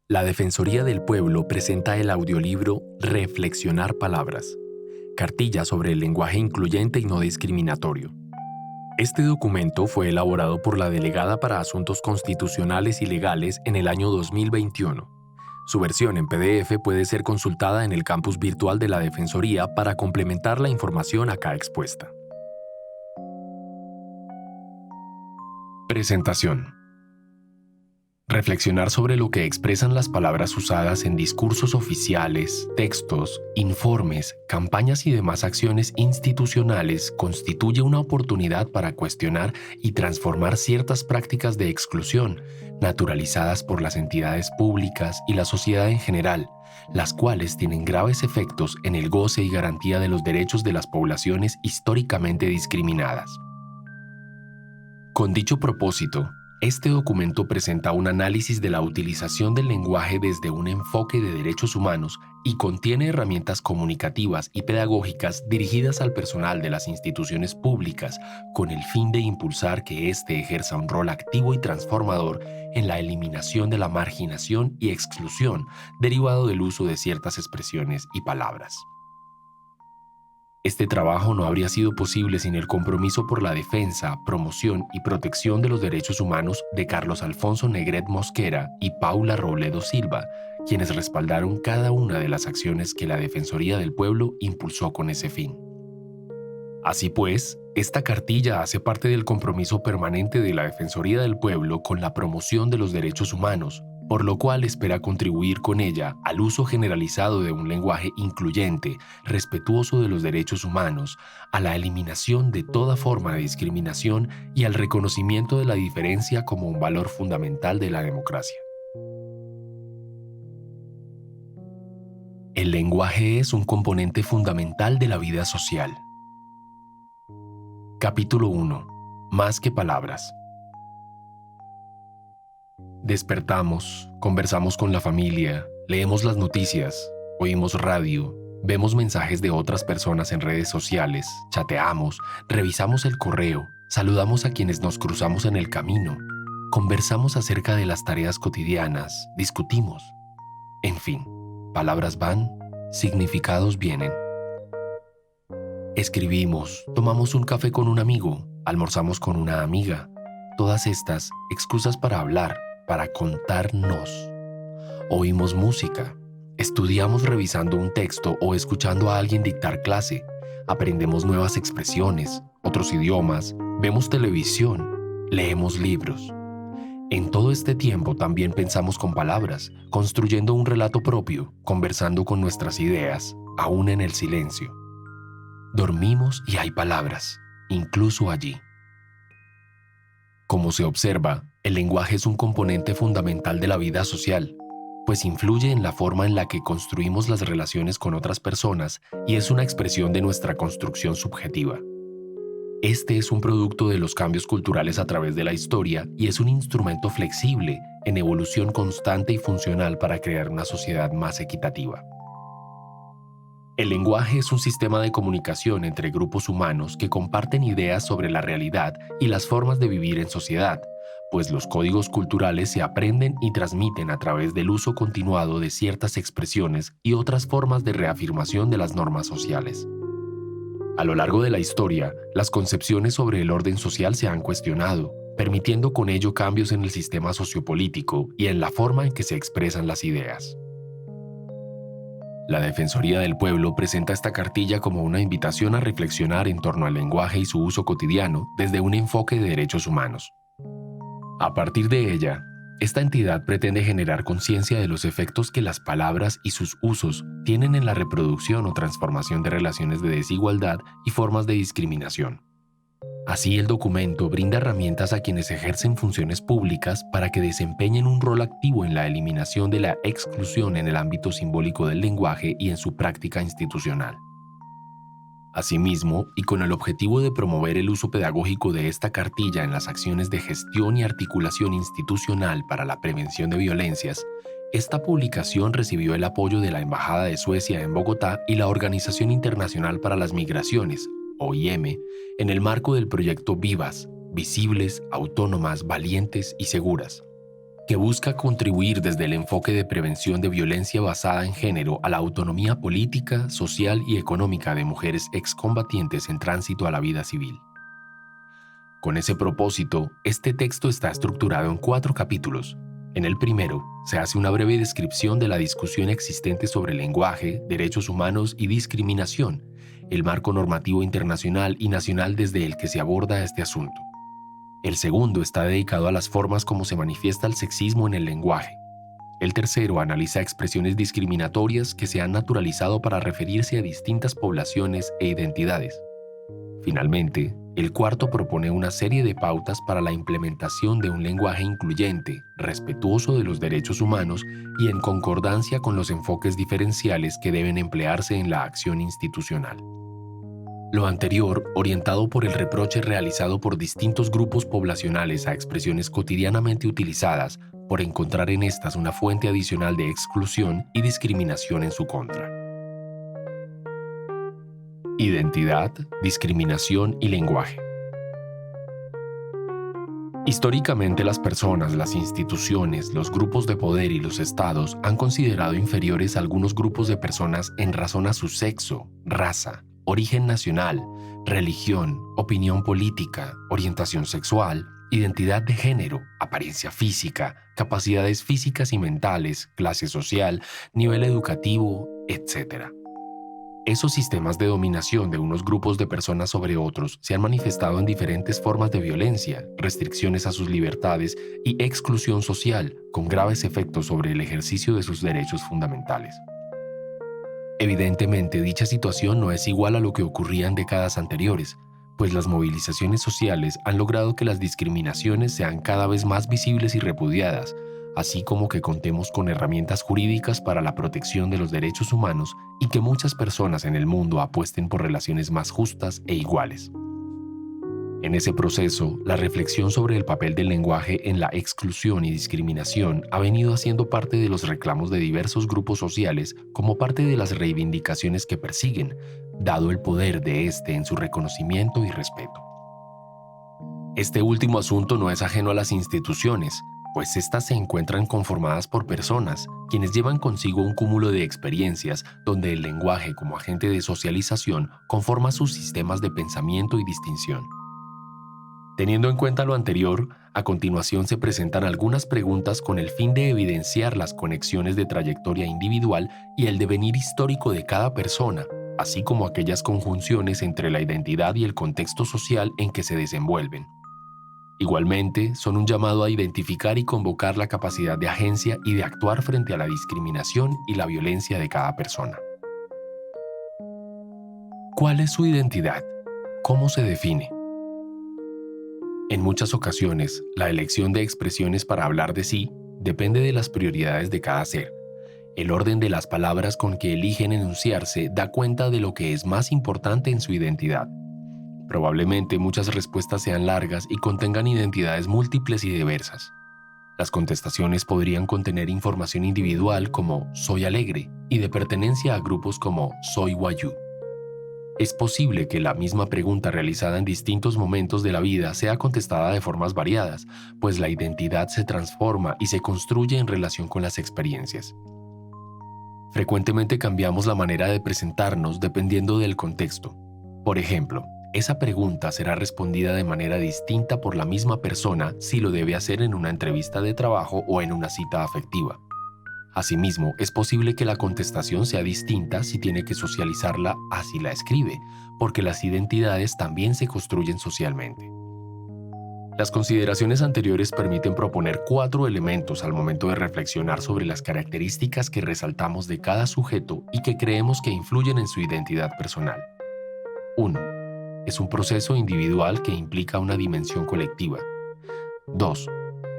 La Defensoría del Pueblo presenta el audiolibro Reflexionar Palabras, cartilla sobre el lenguaje incluyente y no discriminatorio. Este documento fue elaborado por la Delegada para Asuntos Constitucionales y Legales en el año 2021. Su versión en PDF puede ser consultada en el campus virtual de la Defensoría para complementar la información acá expuesta. Presentación. Reflexionar sobre lo que expresan las palabras usadas en discursos oficiales, textos, informes, campañas y demás acciones institucionales constituye una oportunidad para cuestionar y transformar ciertas prácticas de exclusión naturalizadas por las entidades públicas y la sociedad en general, las cuales tienen graves efectos en el goce y garantía de los derechos de las poblaciones históricamente discriminadas. Con dicho propósito, este documento presenta un análisis de la utilización del lenguaje desde un enfoque de derechos humanos y contiene herramientas comunicativas y pedagógicas dirigidas al personal de las instituciones públicas con el fin de impulsar que éste ejerza un rol activo y transformador en la eliminación de la marginación y exclusión derivado del uso de ciertas expresiones y palabras. Este trabajo no habría sido posible sin el compromiso por la defensa, promoción y protección de los derechos humanos de Carlos Alfonso Negret Mosquera y Paula Robledo Silva, quienes respaldaron cada una de las acciones que la Defensoría del Pueblo impulsó con ese fin. Así pues, esta cartilla hace parte del compromiso permanente de la Defensoría del Pueblo con la promoción de los derechos humanos, por lo cual espera contribuir con ella al uso generalizado de un lenguaje incluyente, respetuoso de los derechos humanos, a la eliminación de toda forma de discriminación y al reconocimiento de la diferencia como un valor fundamental de la democracia. El lenguaje es un componente fundamental de la vida social. Capítulo 1. Más que palabras. Despertamos, conversamos con la familia, leemos las noticias, oímos radio, vemos mensajes de otras personas en redes sociales, chateamos, revisamos el correo, saludamos a quienes nos cruzamos en el camino, conversamos acerca de las tareas cotidianas, discutimos. En fin, palabras van, significados vienen. Escribimos, tomamos un café con un amigo, almorzamos con una amiga. Todas estas excusas para hablar, para contarnos. Oímos música, estudiamos revisando un texto o escuchando a alguien dictar clase, aprendemos nuevas expresiones, otros idiomas, vemos televisión, leemos libros. En todo este tiempo también pensamos con palabras, construyendo un relato propio, conversando con nuestras ideas, aún en el silencio. Dormimos y hay palabras, incluso allí. Como se observa, el lenguaje es un componente fundamental de la vida social, pues influye en la forma en la que construimos las relaciones con otras personas y es una expresión de nuestra construcción subjetiva. Este es un producto de los cambios culturales a través de la historia y es un instrumento flexible, en evolución constante y funcional para crear una sociedad más equitativa. El lenguaje es un sistema de comunicación entre grupos humanos que comparten ideas sobre la realidad y las formas de vivir en sociedad, pues los códigos culturales se aprenden y transmiten a través del uso continuado de ciertas expresiones y otras formas de reafirmación de las normas sociales. A lo largo de la historia, las concepciones sobre el orden social se han cuestionado, permitiendo con ello cambios en el sistema sociopolítico y en la forma en que se expresan las ideas. La Defensoría del Pueblo presenta esta cartilla como una invitación a reflexionar en torno al lenguaje y su uso cotidiano desde un enfoque de derechos humanos. A partir de ella, esta entidad pretende generar conciencia de los efectos que las palabras y sus usos tienen en la reproducción o transformación de relaciones de desigualdad y formas de discriminación. Así, el documento brinda herramientas a quienes ejercen funciones públicas para que desempeñen un rol activo en la eliminación de la exclusión en el ámbito simbólico del lenguaje y en su práctica institucional. Asimismo, y con el objetivo de promover el uso pedagógico de esta cartilla en las acciones de gestión y articulación institucional para la prevención de violencias, esta publicación recibió el apoyo de la Embajada de Suecia en Bogotá y la Organización Internacional para las Migraciones, OIM, en el marco del proyecto Vivas, Visibles, Autónomas, Valientes y Seguras. que busca contribuir desde el enfoque de prevención de violencia basada en género a la autonomía política, social y económica de mujeres excombatientes en tránsito a la vida civil. Con ese propósito, este texto está estructurado en 4 capítulos. En el primero, se hace una breve descripción de la discusión existente sobre lenguaje, derechos humanos y discriminación, el marco normativo internacional y nacional desde el que se aborda este asunto. El segundo está dedicado a las formas como se manifiesta el sexismo en el lenguaje. El tercero analiza expresiones discriminatorias que se han naturalizado para referirse a distintas poblaciones e identidades. Finalmente, el cuarto propone una serie de pautas para la implementación de un lenguaje incluyente, respetuoso de los derechos humanos y en concordancia con los enfoques diferenciales que deben emplearse en la acción institucional. Lo anterior, orientado por el reproche realizado por distintos grupos poblacionales a expresiones cotidianamente utilizadas por encontrar en estas una fuente adicional de exclusión y discriminación en su contra. Identidad, discriminación y lenguaje. Históricamente las personas, las instituciones, los grupos de poder y los estados han considerado inferiores a algunos grupos de personas en razón a su sexo, raza, origen nacional, religión, opinión política, orientación sexual, identidad de género, apariencia física, capacidades físicas y mentales, clase social, nivel educativo, etc. Esos sistemas de dominación de unos grupos de personas sobre otros se han manifestado en diferentes formas de violencia, restricciones a sus libertades y exclusión social, con graves efectos sobre el ejercicio de sus derechos fundamentales. Evidentemente, dicha situación no es igual a lo que ocurría en décadas anteriores, pues las movilizaciones sociales han logrado que las discriminaciones sean cada vez más visibles y repudiadas, así como que contemos con herramientas jurídicas para la protección de los derechos humanos y que muchas personas en el mundo apuesten por relaciones más justas e iguales. En ese proceso, la reflexión sobre el papel del lenguaje en la exclusión y discriminación ha venido haciendo parte de los reclamos de diversos grupos sociales como parte de las reivindicaciones que persiguen, dado el poder de este en su reconocimiento y respeto. Este último asunto no es ajeno a las instituciones, pues éstas se encuentran conformadas por personas, quienes llevan consigo un cúmulo de experiencias donde el lenguaje como agente de socialización conforma sus sistemas de pensamiento y distinción. Teniendo en cuenta lo anterior, a continuación se presentan algunas preguntas con el fin de evidenciar las conexiones de trayectoria individual y el devenir histórico de cada persona, así como aquellas conjunciones entre la identidad y el contexto social en que se desenvuelven. Igualmente, son un llamado a identificar y convocar la capacidad de agencia y de actuar frente a la discriminación y la violencia de cada persona. ¿Cuál es su identidad? ¿Cómo se define? En muchas ocasiones, la elección de expresiones para hablar de sí depende de las prioridades de cada ser. El orden de las palabras con que eligen enunciarse da cuenta de lo que es más importante en su identidad. Probablemente muchas respuestas sean largas y contengan identidades múltiples y diversas. Las contestaciones podrían contener información individual como soy alegre y de pertenencia a grupos como soy wayuu. Es posible que la misma pregunta realizada en distintos momentos de la vida sea contestada de formas variadas, pues la identidad se transforma y se construye en relación con las experiencias. Frecuentemente cambiamos la manera de presentarnos dependiendo del contexto. Por ejemplo, esa pregunta será respondida de manera distinta por la misma persona si lo debe hacer en una entrevista de trabajo o en una cita afectiva. Asimismo, es posible que la contestación sea distinta si tiene que socializarla así la escribe, porque las identidades también se construyen socialmente. Las consideraciones anteriores permiten proponer 4 elementos al momento de reflexionar sobre las características que resaltamos de cada sujeto y que creemos que influyen en su identidad personal. 1. Es un proceso individual que implica una dimensión colectiva. 2.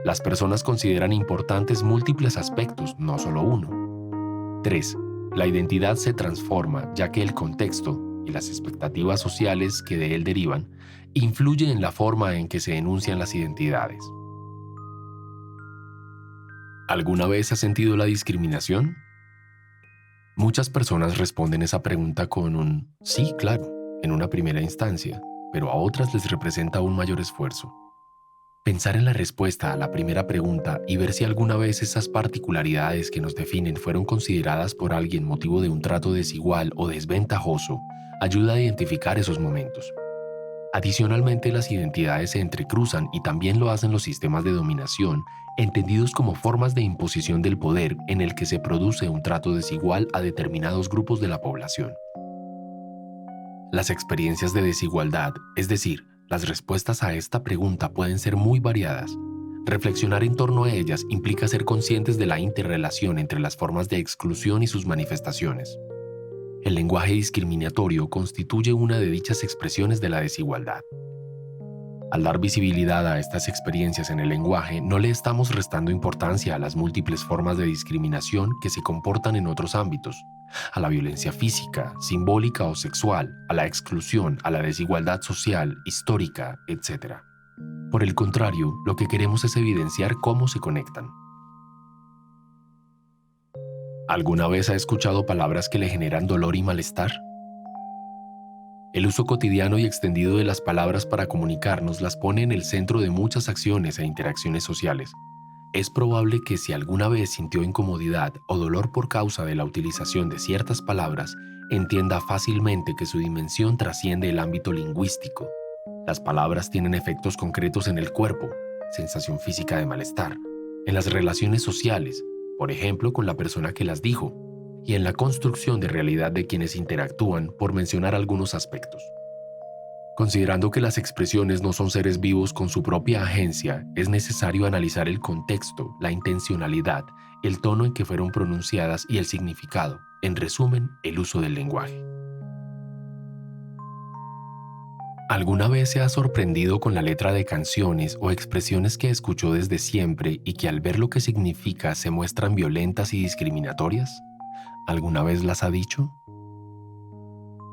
Las personas consideran importantes múltiples aspectos, no solo uno. 3. La identidad se transforma, ya que el contexto y las expectativas sociales que de él derivan influyen en la forma en que se enuncian las identidades. ¿Alguna vez has sentido la discriminación? Muchas personas responden esa pregunta con un sí, claro, en una primera instancia, pero a otras les representa un mayor esfuerzo. Pensar en la respuesta a la primera pregunta y ver si alguna vez esas particularidades que nos definen fueron consideradas por alguien motivo de un trato desigual o desventajoso ayuda a identificar esos momentos. Adicionalmente, las identidades se entrecruzan y también lo hacen los sistemas de dominación, entendidos como formas de imposición del poder en el que se produce un trato desigual a determinados grupos de la población. Las experiencias de desigualdad, es decir, las respuestas a esta pregunta pueden ser muy variadas. Reflexionar en torno a ellas implica ser conscientes de la interrelación entre las formas de exclusión y sus manifestaciones. El lenguaje discriminatorio constituye una de dichas expresiones de la desigualdad. Al dar visibilidad a estas experiencias en el lenguaje, no le estamos restando importancia a las múltiples formas de discriminación que se comportan en otros ámbitos, a la violencia física, simbólica o sexual, a la exclusión, a la desigualdad social, histórica, etc. Por el contrario, lo que queremos es evidenciar cómo se conectan. ¿Alguna vez ha escuchado palabras que le generan dolor y malestar? El uso cotidiano y extendido de las palabras para comunicarnos las pone en el centro de muchas acciones e interacciones sociales. Es probable que si alguna vez sintió incomodidad o dolor por causa de la utilización de ciertas palabras, entienda fácilmente que su dimensión trasciende el ámbito lingüístico. Las palabras tienen efectos concretos en el cuerpo, sensación física de malestar, en las relaciones sociales, por ejemplo con la persona que las dijo, y en la construcción de realidad de quienes interactúan, por mencionar algunos aspectos. Considerando que las expresiones no son seres vivos con su propia agencia, es necesario analizar el contexto, la intencionalidad, el tono en que fueron pronunciadas y el significado, en resumen, el uso del lenguaje. ¿Alguna vez se ha sorprendido con la letra de canciones o expresiones que escuchó desde siempre y que al ver lo que significa se muestran violentas y discriminatorias? ¿Alguna vez las ha dicho?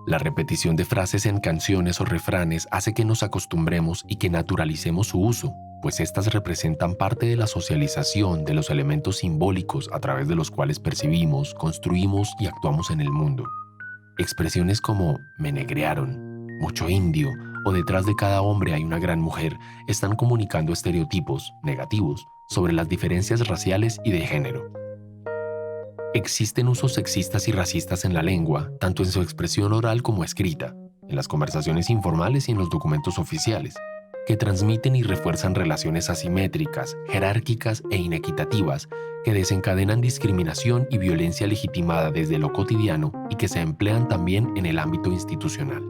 La repetición de frases en canciones o refranes hace que nos acostumbremos y que naturalicemos su uso, pues estas representan parte de la socialización de los elementos simbólicos a través de los cuales percibimos, construimos y actuamos en el mundo. Expresiones como "me negrearon", "mucho indio" o "detrás de cada hombre hay una gran mujer" están comunicando estereotipos negativos sobre las diferencias raciales y de género. Existen usos sexistas y racistas en la lengua, tanto en su expresión oral como escrita, en las conversaciones informales y en los documentos oficiales, que transmiten y refuerzan relaciones asimétricas, jerárquicas e inequitativas que desencadenan discriminación y violencia legitimada desde lo cotidiano y que se emplean también en el ámbito institucional.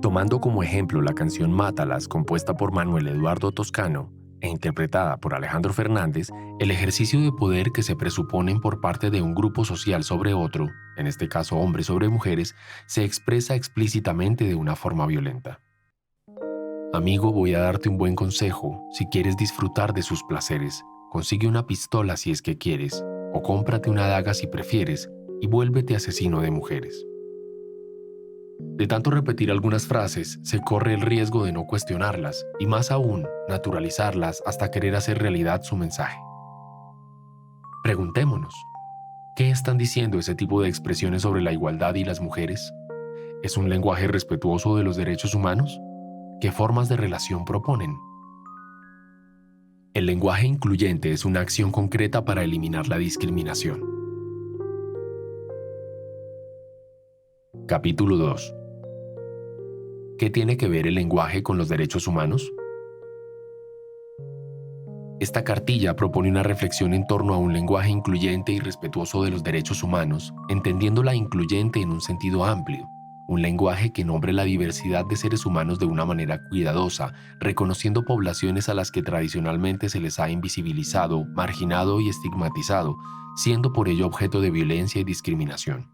Tomando como ejemplo la canción Mátalas, compuesta por Manuel Eduardo Toscano e interpretada por Alejandro Fernández, el ejercicio de poder que se presuponen por parte de un grupo social sobre otro, en este caso hombres sobre mujeres, se expresa explícitamente de una forma violenta. Amigo, voy a darte un buen consejo. Si quieres disfrutar de sus placeres, consigue una pistola si es que quieres, o cómprate una daga si prefieres, y vuélvete asesino de mujeres. De tanto repetir algunas frases, se corre el riesgo de no cuestionarlas, y más aún, naturalizarlas hasta querer hacer realidad su mensaje. Preguntémonos, ¿qué están diciendo ese tipo de expresiones sobre la igualdad y las mujeres? ¿Es un lenguaje respetuoso de los derechos humanos? ¿Qué formas de relación proponen? El lenguaje incluyente es una acción concreta para eliminar la discriminación. Capítulo 2. ¿Qué tiene que ver el lenguaje con los derechos humanos? Esta cartilla propone una reflexión en torno a un lenguaje incluyente y respetuoso de los derechos humanos, entendiendo la incluyente en un sentido amplio, un lenguaje que nombre la diversidad de seres humanos de una manera cuidadosa, reconociendo poblaciones a las que tradicionalmente se les ha invisibilizado, marginado y estigmatizado, siendo por ello objeto de violencia y discriminación.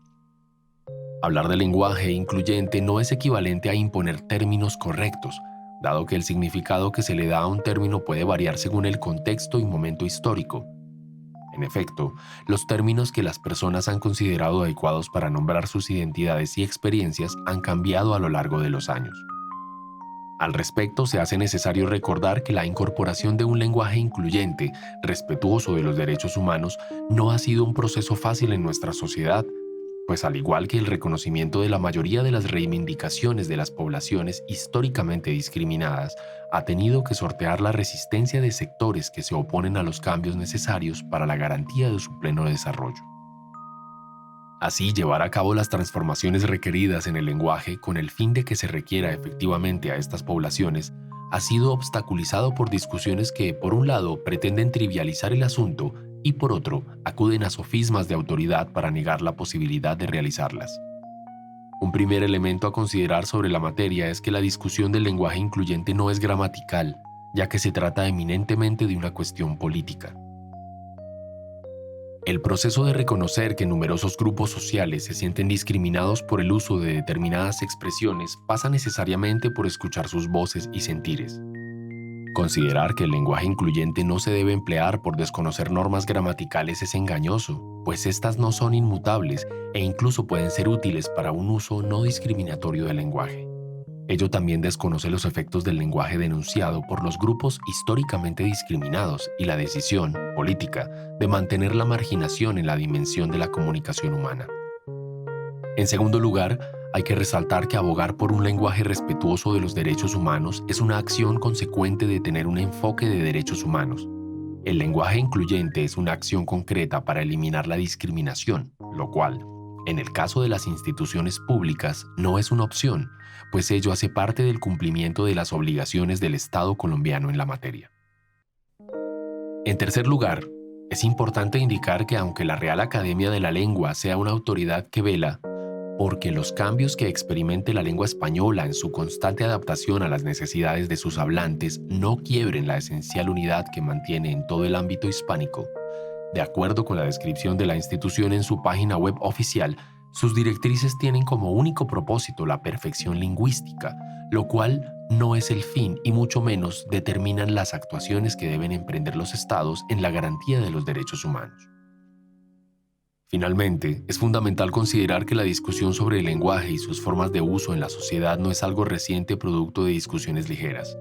Hablar de lenguaje incluyente no es equivalente a imponer términos correctos, dado que el significado que se le da a un término puede variar según el contexto y momento histórico. En efecto, los términos que las personas han considerado adecuados para nombrar sus identidades y experiencias han cambiado a lo largo de los años. Al respecto, se hace necesario recordar que la incorporación de un lenguaje incluyente, respetuoso de los derechos humanos, no ha sido un proceso fácil en nuestra sociedad, pues al igual que el reconocimiento de la mayoría de las reivindicaciones de las poblaciones históricamente discriminadas, ha tenido que sortear la resistencia de sectores que se oponen a los cambios necesarios para la garantía de su pleno desarrollo. Así, llevar a cabo las transformaciones requeridas en el lenguaje con el fin de que se requiera efectivamente a estas poblaciones ha sido obstaculizado por discusiones que, por un lado, pretenden trivializar el asunto y, por otro, acuden a sofismas de autoridad para negar la posibilidad de realizarlas. Un primer elemento a considerar sobre la materia es que la discusión del lenguaje incluyente no es gramatical, ya que se trata eminentemente de una cuestión política. El proceso de reconocer que numerosos grupos sociales se sienten discriminados por el uso de determinadas expresiones pasa necesariamente por escuchar sus voces y sentires. Considerar que el lenguaje incluyente no se debe emplear por desconocer normas gramaticales es engañoso, pues estas no son inmutables e incluso pueden ser útiles para un uso no discriminatorio del lenguaje. Ello también desconoce los efectos del lenguaje denunciado por los grupos históricamente discriminados y la decisión política de mantener la marginación en la dimensión de la comunicación humana. En segundo lugar, hay que resaltar que abogar por un lenguaje respetuoso de los derechos humanos es una acción consecuente de tener un enfoque de derechos humanos. El lenguaje incluyente es una acción concreta para eliminar la discriminación, lo cual, en el caso de las instituciones públicas, no es una opción, pues ello hace parte del cumplimiento de las obligaciones del Estado colombiano en la materia. En tercer lugar, es importante indicar que aunque la Real Academia de la Lengua sea una autoridad que vela porque los cambios que experimente la lengua española en su constante adaptación a las necesidades de sus hablantes no quiebren la esencial unidad que mantiene en todo el ámbito hispánico, de acuerdo con la descripción de la institución en su página web oficial, sus directrices tienen como único propósito la perfección lingüística, lo cual no es el fin y mucho menos determinan las actuaciones que deben emprender los estados en la garantía de los derechos humanos. Finalmente, es fundamental considerar que la discusión sobre el lenguaje y sus formas de uso en la sociedad no es algo reciente producto de discusiones ligeras.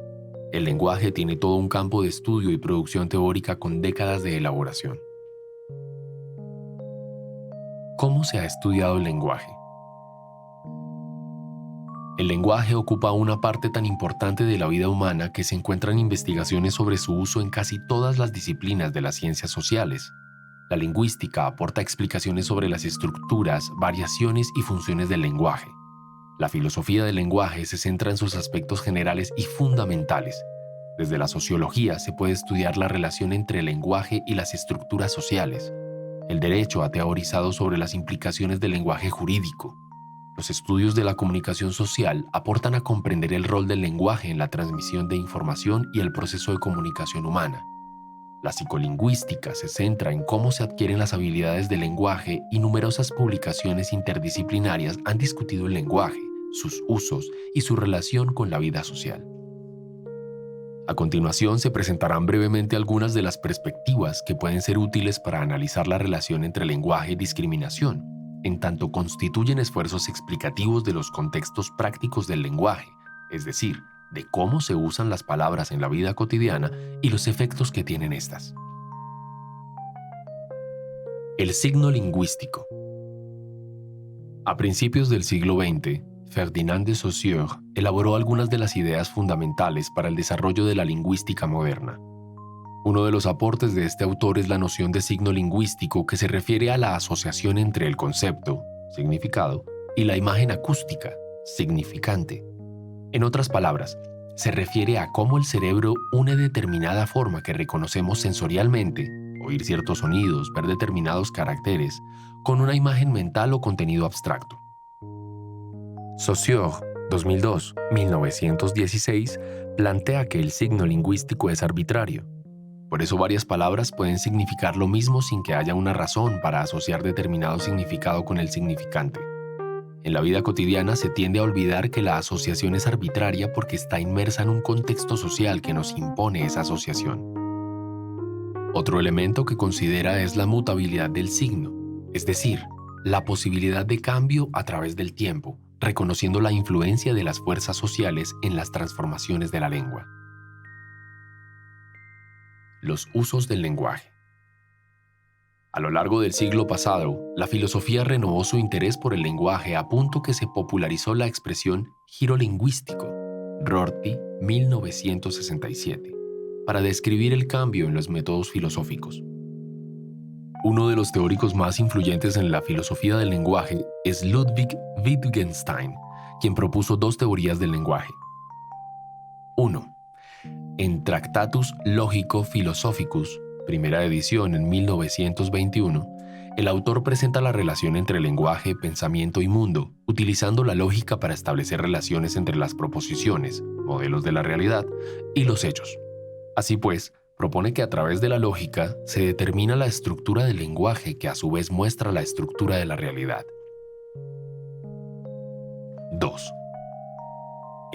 El lenguaje tiene todo un campo de estudio y producción teórica con décadas de elaboración. ¿Cómo se ha estudiado el lenguaje? El lenguaje ocupa una parte tan importante de la vida humana que se encuentran investigaciones sobre su uso en casi todas las disciplinas de las ciencias sociales. La lingüística aporta explicaciones sobre las estructuras, variaciones y funciones del lenguaje. La filosofía del lenguaje se centra en sus aspectos generales y fundamentales. Desde la sociología se puede estudiar la relación entre el lenguaje y las estructuras sociales. El derecho ha teorizado sobre las implicaciones del lenguaje jurídico. Los estudios de la comunicación social aportan a comprender el rol del lenguaje en la transmisión de información y el proceso de comunicación humana. La psicolingüística se centra en cómo se adquieren las habilidades del lenguaje y numerosas publicaciones interdisciplinarias han discutido el lenguaje, sus usos y su relación con la vida social. A continuación se presentarán brevemente algunas de las perspectivas que pueden ser útiles para analizar la relación entre lenguaje y discriminación, en tanto constituyen esfuerzos explicativos de los contextos prácticos del lenguaje, es decir, de cómo se usan las palabras en la vida cotidiana y los efectos que tienen estas. El signo lingüístico. A principios del siglo XX, Ferdinand de Saussure elaboró algunas de las ideas fundamentales para el desarrollo de la lingüística moderna. Uno de los aportes de este autor es la noción de signo lingüístico, que se refiere a la asociación entre el concepto, significado, y la imagen acústica, significante. En otras palabras, se refiere a cómo el cerebro une determinada forma que reconocemos sensorialmente, oír ciertos sonidos, ver determinados caracteres, con una imagen mental o contenido abstracto. Saussure, 2002-1916, plantea que el signo lingüístico es arbitrario. Por eso varias palabras pueden significar lo mismo sin que haya una razón para asociar determinado significado con el significante. En la vida cotidiana se tiende a olvidar que la asociación es arbitraria porque está inmersa en un contexto social que nos impone esa asociación. Otro elemento que considera es la mutabilidad del signo, es decir, la posibilidad de cambio a través del tiempo, reconociendo la influencia de las fuerzas sociales en las transformaciones de la lengua. Los usos del lenguaje. A lo largo del siglo pasado, la filosofía renovó su interés por el lenguaje a punto que se popularizó la expresión giro lingüístico, Rorty, 1967, para describir el cambio en los métodos filosóficos. Uno de los teóricos más influyentes en la filosofía del lenguaje es Ludwig Wittgenstein, quien propuso dos teorías del lenguaje. 1. En Tractatus Logico-Philosophicus, primera edición en 1921, el autor presenta la relación entre lenguaje, pensamiento y mundo, utilizando la lógica para establecer relaciones entre las proposiciones, modelos de la realidad, y los hechos. Así pues, propone que a través de la lógica se determina la estructura del lenguaje que a su vez muestra la estructura de la realidad. 2.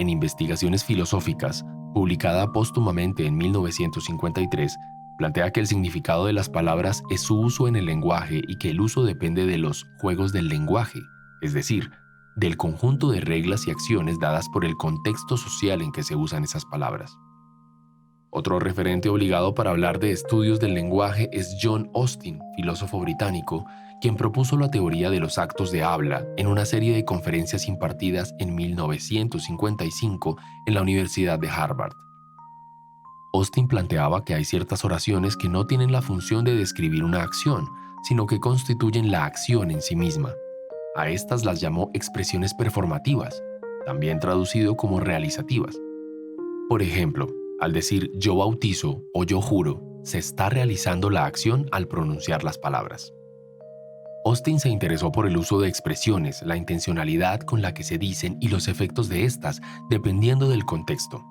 En Investigaciones Filosóficas, publicada póstumamente en 1953, plantea que el significado de las palabras es su uso en el lenguaje y que el uso depende de los juegos del lenguaje, es decir, del conjunto de reglas y acciones dadas por el contexto social en que se usan esas palabras. Otro referente obligado para hablar de estudios del lenguaje es John Austin, filósofo británico, quien propuso la teoría de los actos de habla en una serie de conferencias impartidas en 1955 en la Universidad de Harvard. Austin planteaba que hay ciertas oraciones que no tienen la función de describir una acción, sino que constituyen la acción en sí misma. A estas las llamó expresiones performativas, también traducido como realizativas. Por ejemplo, al decir yo bautizo o yo juro, se está realizando la acción al pronunciar las palabras. Austin se interesó por el uso de expresiones, la intencionalidad con la que se dicen y los efectos de estas, dependiendo del contexto.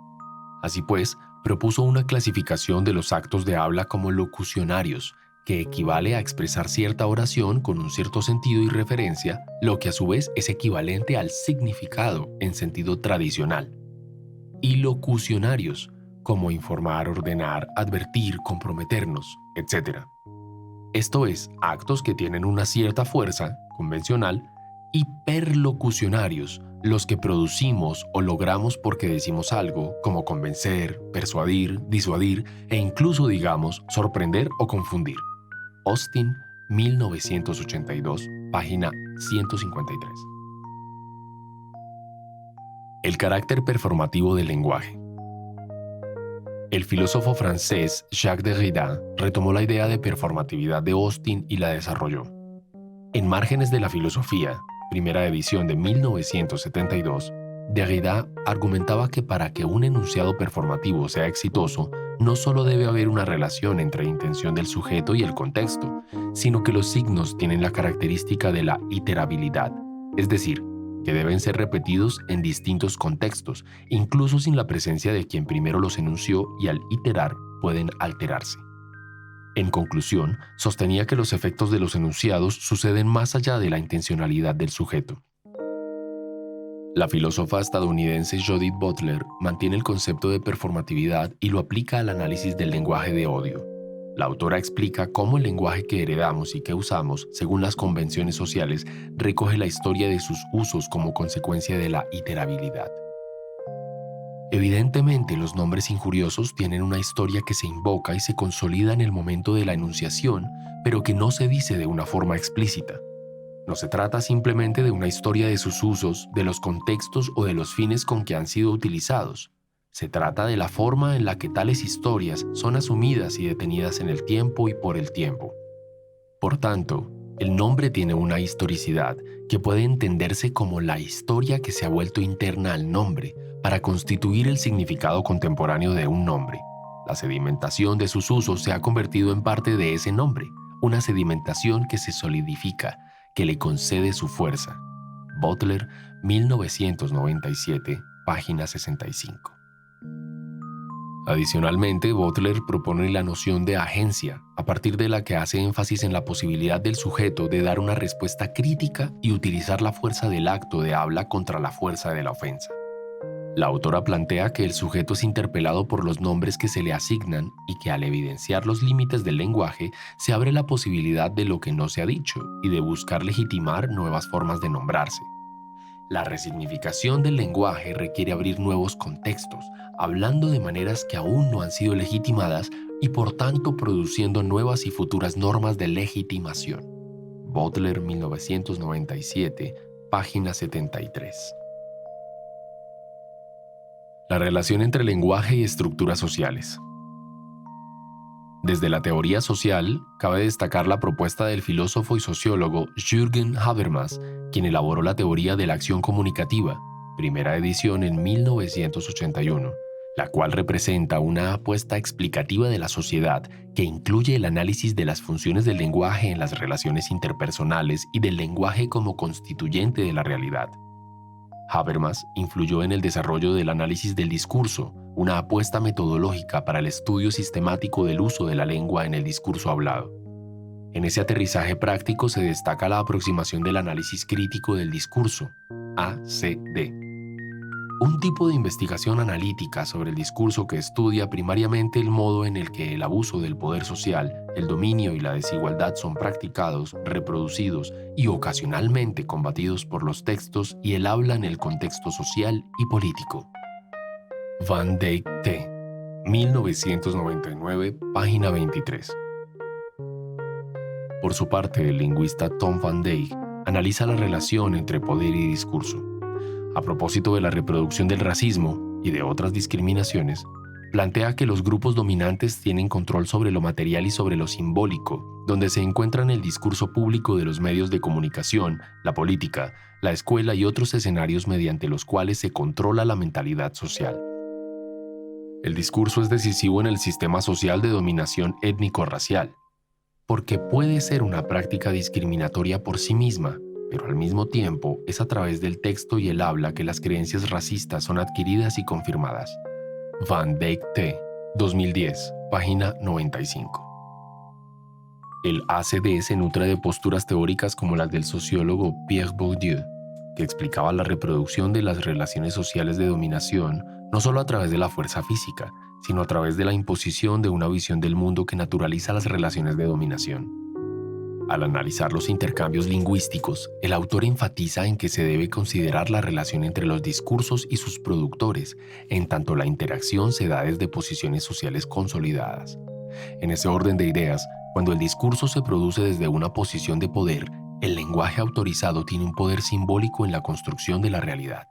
Así pues, propuso una clasificación de los actos de habla como locucionarios, que equivale a expresar cierta oración con un cierto sentido y referencia, lo que a su vez es equivalente al significado en sentido tradicional. Y locucionarios, como informar, ordenar, advertir, comprometernos, etc. Esto es, actos que tienen una cierta fuerza convencional, y perlocucionarios, los que producimos o logramos porque decimos algo, como convencer, persuadir, disuadir e incluso, digamos, sorprender o confundir. Austin, 1982, página 153. El carácter performativo del lenguaje. El filósofo francés Jacques Derrida retomó la idea de performatividad de Austin y la desarrolló. En Márgenes de la Filosofía, primera edición de 1972, Derrida argumentaba que para que un enunciado performativo sea exitoso, no solo debe haber una relación entre la intención del sujeto y el contexto, sino que los signos tienen la característica de la iterabilidad, es decir, que deben ser repetidos en distintos contextos, incluso sin la presencia de quien primero los enunció, y al iterar pueden alterarse. En conclusión, sostenía que los efectos de los enunciados suceden más allá de la intencionalidad del sujeto. La filósofa estadounidense Judith Butler mantiene el concepto de performatividad y lo aplica al análisis del lenguaje de odio. La autora explica cómo el lenguaje que heredamos y que usamos, según las convenciones sociales, recoge la historia de sus usos como consecuencia de la iterabilidad. Evidentemente, los nombres injuriosos tienen una historia que se invoca y se consolida en el momento de la enunciación, pero que no se dice de una forma explícita. No se trata simplemente de una historia de sus usos, de los contextos o de los fines con que han sido utilizados. Se trata de la forma en la que tales historias son asumidas y detenidas en el tiempo y por el tiempo. Por tanto, el nombre tiene una historicidad que puede entenderse como la historia que se ha vuelto interna al nombre para constituir el significado contemporáneo de un nombre. La sedimentación de sus usos se ha convertido en parte de ese nombre, una sedimentación que se solidifica, que le concede su fuerza. Butler, 1997, página 65. Adicionalmente, Butler propone la noción de agencia, a partir de la que hace énfasis en la posibilidad del sujeto de dar una respuesta crítica y utilizar la fuerza del acto de habla contra la fuerza de la ofensa. La autora plantea que el sujeto es interpelado por los nombres que se le asignan y que al evidenciar los límites del lenguaje se abre la posibilidad de lo que no se ha dicho y de buscar legitimar nuevas formas de nombrarse. La resignificación del lenguaje requiere abrir nuevos contextos, hablando de maneras que aún no han sido legitimadas y por tanto produciendo nuevas y futuras normas de legitimación. Butler, 1997, página 73. La relación entre lenguaje y estructuras sociales. Desde la teoría social, cabe destacar la propuesta del filósofo y sociólogo Jürgen Habermas, quien elaboró la teoría de la acción comunicativa, primera edición en 1981, la cual representa una apuesta explicativa de la sociedad que incluye el análisis de las funciones del lenguaje en las relaciones interpersonales y del lenguaje como constituyente de la realidad. Habermas influyó en el desarrollo del análisis del discurso, una apuesta metodológica para el estudio sistemático del uso de la lengua en el discurso hablado. En ese aterrizaje práctico se destaca la aproximación del análisis crítico del discurso, ACD, un tipo de investigación analítica sobre el discurso que estudia primariamente el modo en el que el abuso del poder social, el dominio y la desigualdad son practicados, reproducidos y ocasionalmente combatidos por los textos y el habla en el contexto social y político. Van Dyck T. 1999, página 23. Por su parte, el lingüista Tom Van Dyck analiza la relación entre poder y discurso. A propósito de la reproducción del racismo y de otras discriminaciones, plantea que los grupos dominantes tienen control sobre lo material y sobre lo simbólico, donde se encuentran el discurso público de los medios de comunicación, la política, la escuela y otros escenarios mediante los cuales se controla la mentalidad social. El discurso es decisivo en el sistema social de dominación étnico-racial, porque puede ser una práctica discriminatoria por sí misma, pero al mismo tiempo es a través del texto y el habla que las creencias racistas son adquiridas y confirmadas. Van Dyck T. 2010, página 95. El ACD se nutre de posturas teóricas como las del sociólogo Pierre Bourdieu, que explicaba la reproducción de las relaciones sociales de dominación no solo a través de la fuerza física, sino a través de la imposición de una visión del mundo que naturaliza las relaciones de dominación. Al analizar los intercambios lingüísticos, el autor enfatiza en que se debe considerar la relación entre los discursos y sus productores, en tanto la interacción se da desde posiciones sociales consolidadas. En ese orden de ideas, cuando el discurso se produce desde una posición de poder, el lenguaje autorizado tiene un poder simbólico en la construcción de la realidad.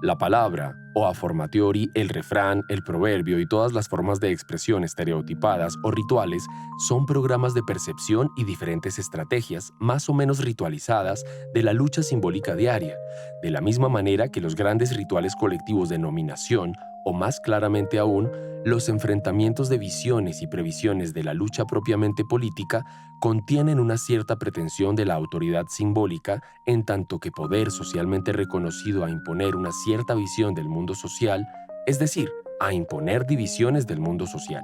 La palabra, o affirmatiori, el refrán, el proverbio y todas las formas de expresión estereotipadas o rituales son programas de percepción y diferentes estrategias más o menos ritualizadas de la lucha simbólica diaria, de la misma manera que los grandes rituales colectivos de nominación, o más claramente aún, los enfrentamientos de visiones y previsiones de la lucha propiamente política contienen una cierta pretensión de la autoridad simbólica en tanto que poder socialmente reconocido a imponer una cierta visión del mundo social, es decir, a imponer divisiones del mundo social.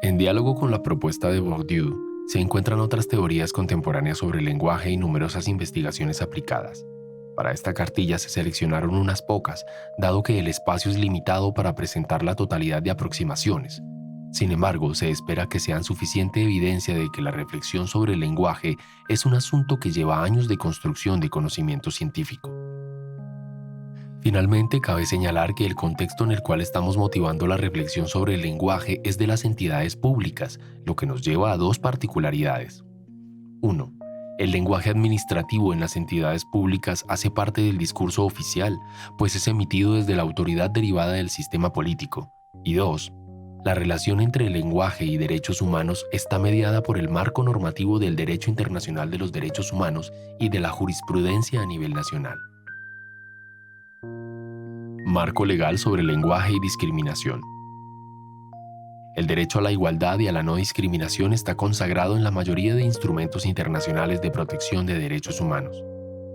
En diálogo con la propuesta de Bourdieu, se encuentran otras teorías contemporáneas sobre el lenguaje y numerosas investigaciones aplicadas. Para esta cartilla se seleccionaron unas pocas, dado que el espacio es limitado para presentar la totalidad de aproximaciones. Sin embargo, se espera que sean suficiente evidencia de que la reflexión sobre el lenguaje es un asunto que lleva años de construcción de conocimiento científico. Finalmente, cabe señalar que el contexto en el cual estamos motivando la reflexión sobre el lenguaje es de las entidades públicas, lo que nos lleva a dos particularidades. 1. El lenguaje administrativo en las entidades públicas hace parte del discurso oficial, pues es emitido desde la autoridad derivada del sistema político. Y 2. La relación entre el lenguaje y derechos humanos está mediada por el marco normativo del Derecho Internacional de los Derechos Humanos y de la jurisprudencia a nivel nacional. Marco legal sobre lenguaje y discriminación. El derecho a la igualdad y a la no discriminación está consagrado en la mayoría de instrumentos internacionales de protección de derechos humanos.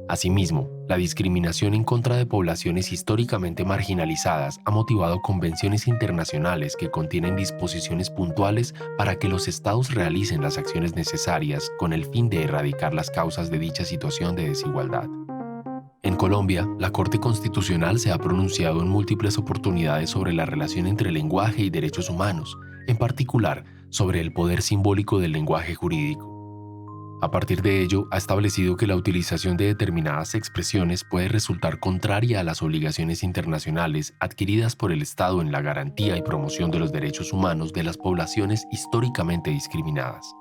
Asimismo, la discriminación en contra de poblaciones históricamente marginalizadas ha motivado convenciones internacionales que contienen disposiciones puntuales para que los estados realicen las acciones necesarias con el fin de erradicar las causas de dicha situación de desigualdad. En Colombia, la Corte Constitucional se ha pronunciado en múltiples oportunidades sobre la relación entre lenguaje y derechos humanos, en particular sobre el poder simbólico del lenguaje jurídico. A partir de ello, ha establecido que la utilización de determinadas expresiones puede resultar contraria a las obligaciones internacionales adquiridas por el Estado en la garantía y promoción de los derechos humanos de las poblaciones históricamente discriminadas.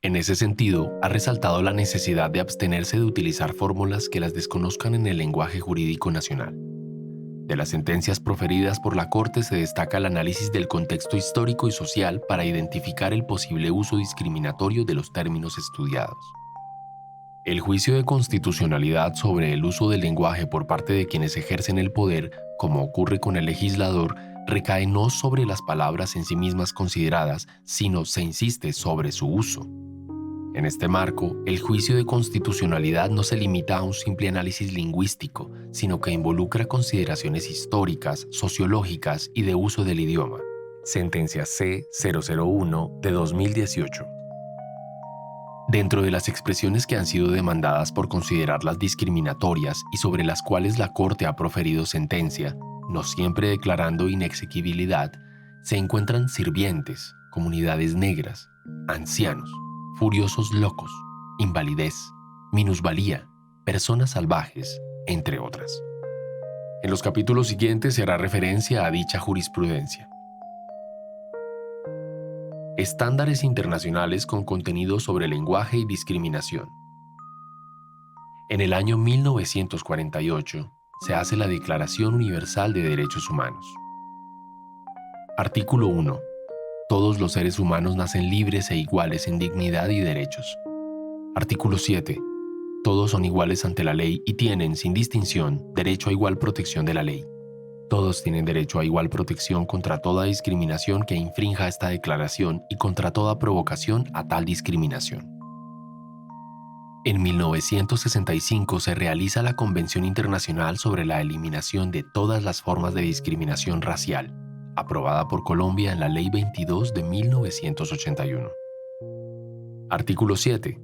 En ese sentido, ha resaltado la necesidad de abstenerse de utilizar fórmulas que las desconozcan en el lenguaje jurídico nacional. De las sentencias proferidas por la Corte se destaca el análisis del contexto histórico y social para identificar el posible uso discriminatorio de los términos estudiados. El juicio de constitucionalidad sobre el uso del lenguaje por parte de quienes ejercen el poder, como ocurre con el legislador, recae no sobre las palabras en sí mismas consideradas, sino se insiste sobre su uso. En este marco, el juicio de constitucionalidad no se limita a un simple análisis lingüístico, sino que involucra consideraciones históricas, sociológicas y de uso del idioma. Sentencia C-001 de 2018. Dentro de las expresiones que han sido demandadas por considerarlas discriminatorias y sobre las cuales la Corte ha proferido sentencia, no siempre declarando inexequibilidad, se encuentran sirvientes, comunidades negras, ancianos, furiosos locos, invalidez, minusvalía, personas salvajes, entre otras. En los capítulos siguientes se hará referencia a dicha jurisprudencia. Estándares internacionales con contenido sobre lenguaje y discriminación. En el año 1948 se hace la Declaración Universal de Derechos Humanos. Artículo 1. Todos los seres humanos nacen libres e iguales en dignidad y derechos. Artículo 7. Todos son iguales ante la ley y tienen, sin distinción, derecho a igual protección de la ley. Todos tienen derecho a igual protección contra toda discriminación que infrinja esta declaración y contra toda provocación a tal discriminación. En 1965 se realiza la Convención Internacional sobre la Eliminación de todas las formas de discriminación racial, aprobada por Colombia en la Ley 22 de 1981. Artículo 7.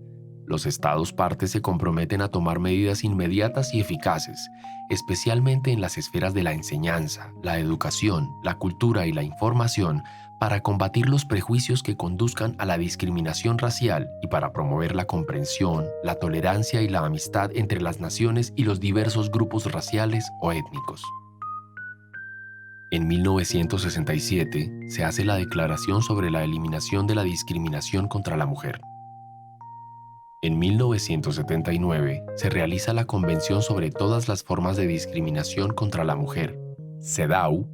Los Estados partes se comprometen a tomar medidas inmediatas y eficaces, especialmente en las esferas de la enseñanza, la educación, la cultura y la información, para combatir los prejuicios que conduzcan a la discriminación racial y para promover la comprensión, la tolerancia y la amistad entre las naciones y los diversos grupos raciales o étnicos. En 1967 se hace la Declaración sobre la Eliminación de la Discriminación contra la Mujer. En 1979 se realiza la Convención sobre todas las formas de discriminación contra la mujer, CEDAW,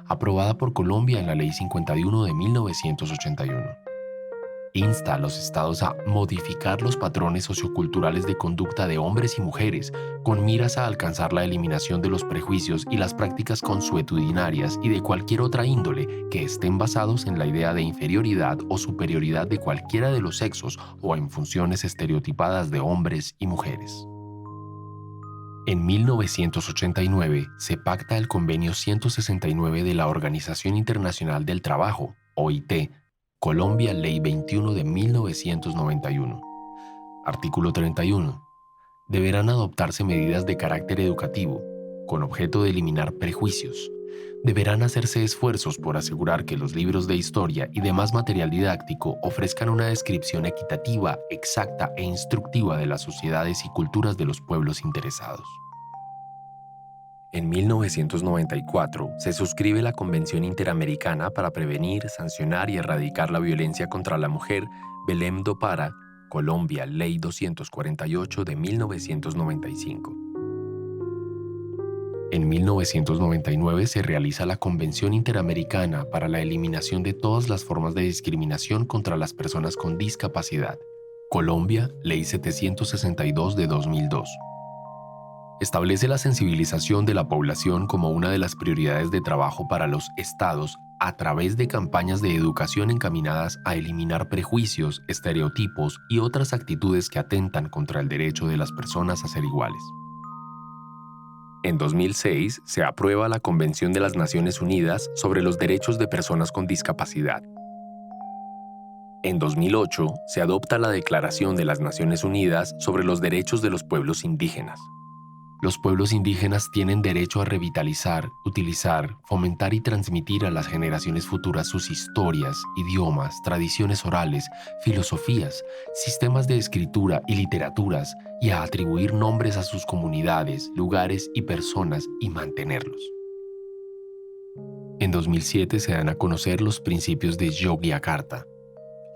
aprobada por Colombia en la Ley 51 de 1981. Insta a los estados a modificar los patrones socioculturales de conducta de hombres y mujeres con miras a alcanzar la eliminación de los prejuicios y las prácticas consuetudinarias y de cualquier otra índole que estén basados en la idea de inferioridad o superioridad de cualquiera de los sexos o en funciones estereotipadas de hombres y mujeres. En 1989 se pacta el Convenio 169 de la Organización Internacional del Trabajo, OIT, Colombia, Ley 21 de 1991. Artículo 31. Deberán adoptarse medidas de carácter educativo, con objeto de eliminar prejuicios. Deberán hacerse esfuerzos por asegurar que los libros de historia y demás material didáctico ofrezcan una descripción equitativa, exacta e instructiva de las sociedades y culturas de los pueblos interesados. En 1994 se suscribe la Convención Interamericana para prevenir, sancionar y erradicar la violencia contra la mujer, Belém do Pará, Colombia, Ley 248 de 1995. En 1999 se realiza la Convención Interamericana para la Eliminación de todas las formas de discriminación contra las personas con discapacidad, Colombia, Ley 762 de 2002. Establece la sensibilización de la población como una de las prioridades de trabajo para los estados a través de campañas de educación encaminadas a eliminar prejuicios, estereotipos y otras actitudes que atentan contra el derecho de las personas a ser iguales. En 2006 se aprueba la Convención de las Naciones Unidas sobre los Derechos de Personas con Discapacidad. En 2008 se adopta la Declaración de las Naciones Unidas sobre los Derechos de los Pueblos Indígenas. Los pueblos indígenas tienen derecho a revitalizar, utilizar, fomentar y transmitir a las generaciones futuras sus historias, idiomas, tradiciones orales, filosofías, sistemas de escritura y literaturas, y a atribuir nombres a sus comunidades, lugares y personas y mantenerlos. En 2007 se dan a conocer los principios de Yogyakarta.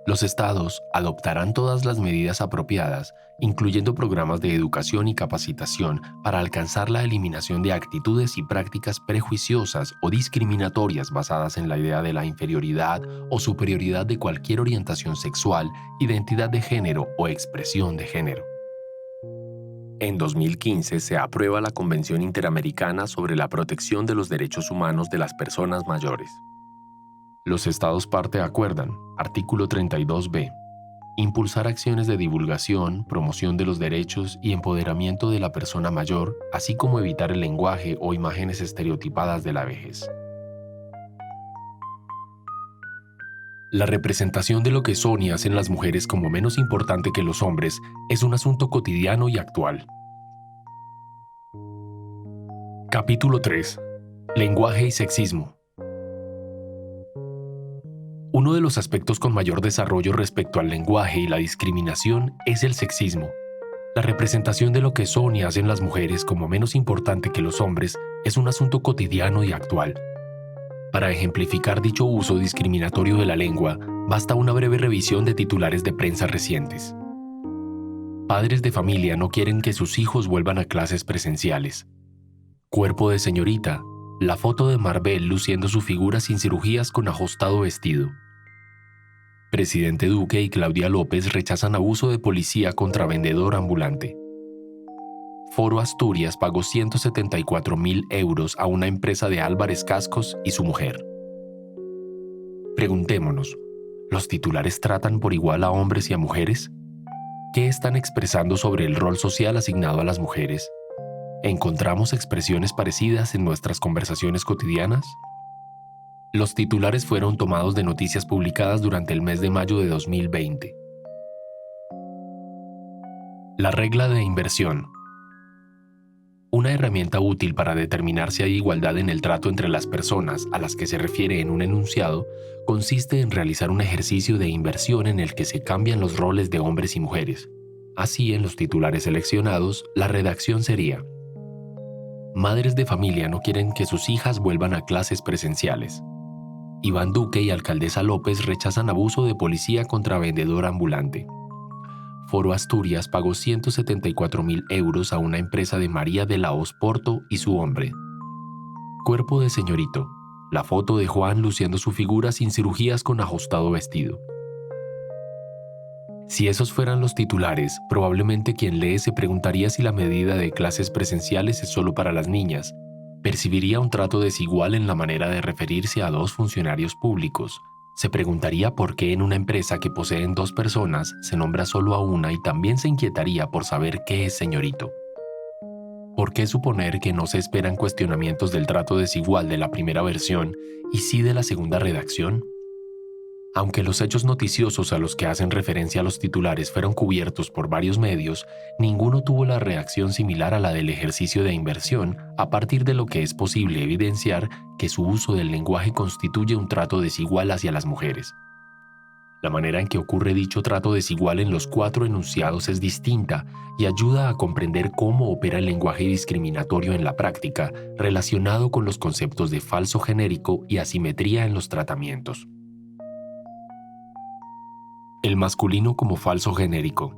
Los estados adoptarán todas las medidas apropiadas, incluyendo programas de educación y capacitación para alcanzar la eliminación de actitudes y prácticas prejuiciosas o discriminatorias basadas en la idea de la inferioridad o superioridad de cualquier orientación sexual, identidad de género o expresión de género. En 2015 se aprueba la Convención Interamericana sobre la Protección de los Derechos Humanos de las Personas Mayores. Los Estados parte acuerdan, artículo 32b, impulsar acciones de divulgación, promoción de los derechos y empoderamiento de la persona mayor, así como evitar el lenguaje o imágenes estereotipadas de la vejez. La representación de lo que son y hacen las mujeres como menos importante que los hombres es un asunto cotidiano y actual. Capítulo 3. Lenguaje y sexismo. Uno de los aspectos con mayor desarrollo respecto al lenguaje y la discriminación es el sexismo. La representación de lo que son y hacen las mujeres como menos importante que los hombres es un asunto cotidiano y actual. Para ejemplificar dicho uso discriminatorio de la lengua, basta una breve revisión de titulares de prensa recientes. Padres de familia no quieren que sus hijos vuelvan a clases presenciales. Cuerpo de señorita. La foto de Marvel luciendo su figura sin cirugías con ajustado vestido. Presidente Duque y Claudia López rechazan abuso de policía contra vendedor ambulante. Foro Asturias pagó 174.000 euros a una empresa de Álvarez Cascos y su mujer. Preguntémonos, ¿los titulares tratan por igual a hombres y a mujeres? ¿Qué están expresando sobre el rol social asignado a las mujeres? ¿Encontramos expresiones parecidas en nuestras conversaciones cotidianas? Los titulares fueron tomados de noticias publicadas durante el mes de mayo de 2020. La regla de inversión. Una herramienta útil para determinar si hay igualdad en el trato entre las personas a las que se refiere en un enunciado consiste en realizar un ejercicio de inversión en el que se cambian los roles de hombres y mujeres. Así, en los titulares seleccionados, la redacción sería: Madres de familia no quieren que sus hijas vuelvan a clases presenciales. Iván Duque y alcaldesa López rechazan abuso de policía contra vendedor ambulante. Foro Asturias pagó 174.000 euros a una empresa de María de la Hoz Porto y su hombre. Cuerpo de señorito. La foto de Juan luciendo su figura sin cirugías con ajustado vestido. Si esos fueran los titulares, probablemente quien lee se preguntaría si la medida de clases presenciales es solo para las niñas. Percibiría un trato desigual en la manera de referirse a dos funcionarios públicos. Se preguntaría por qué en una empresa que poseen dos personas se nombra solo a una y también se inquietaría por saber qué es señorito. ¿Por qué suponer que no se esperan cuestionamientos del trato desigual de la primera versión y sí de la segunda redacción? Aunque los hechos noticiosos a los que hacen referencia los titulares fueron cubiertos por varios medios, ninguno tuvo la reacción similar a la del ejercicio de inversión, a partir de lo que es posible evidenciar que su uso del lenguaje constituye un trato desigual hacia las mujeres. La manera en que ocurre dicho trato desigual en los 4 enunciados es distinta y ayuda a comprender cómo opera el lenguaje discriminatorio en la práctica, relacionado con los conceptos de falso genérico y asimetría en los tratamientos. El masculino como falso genérico.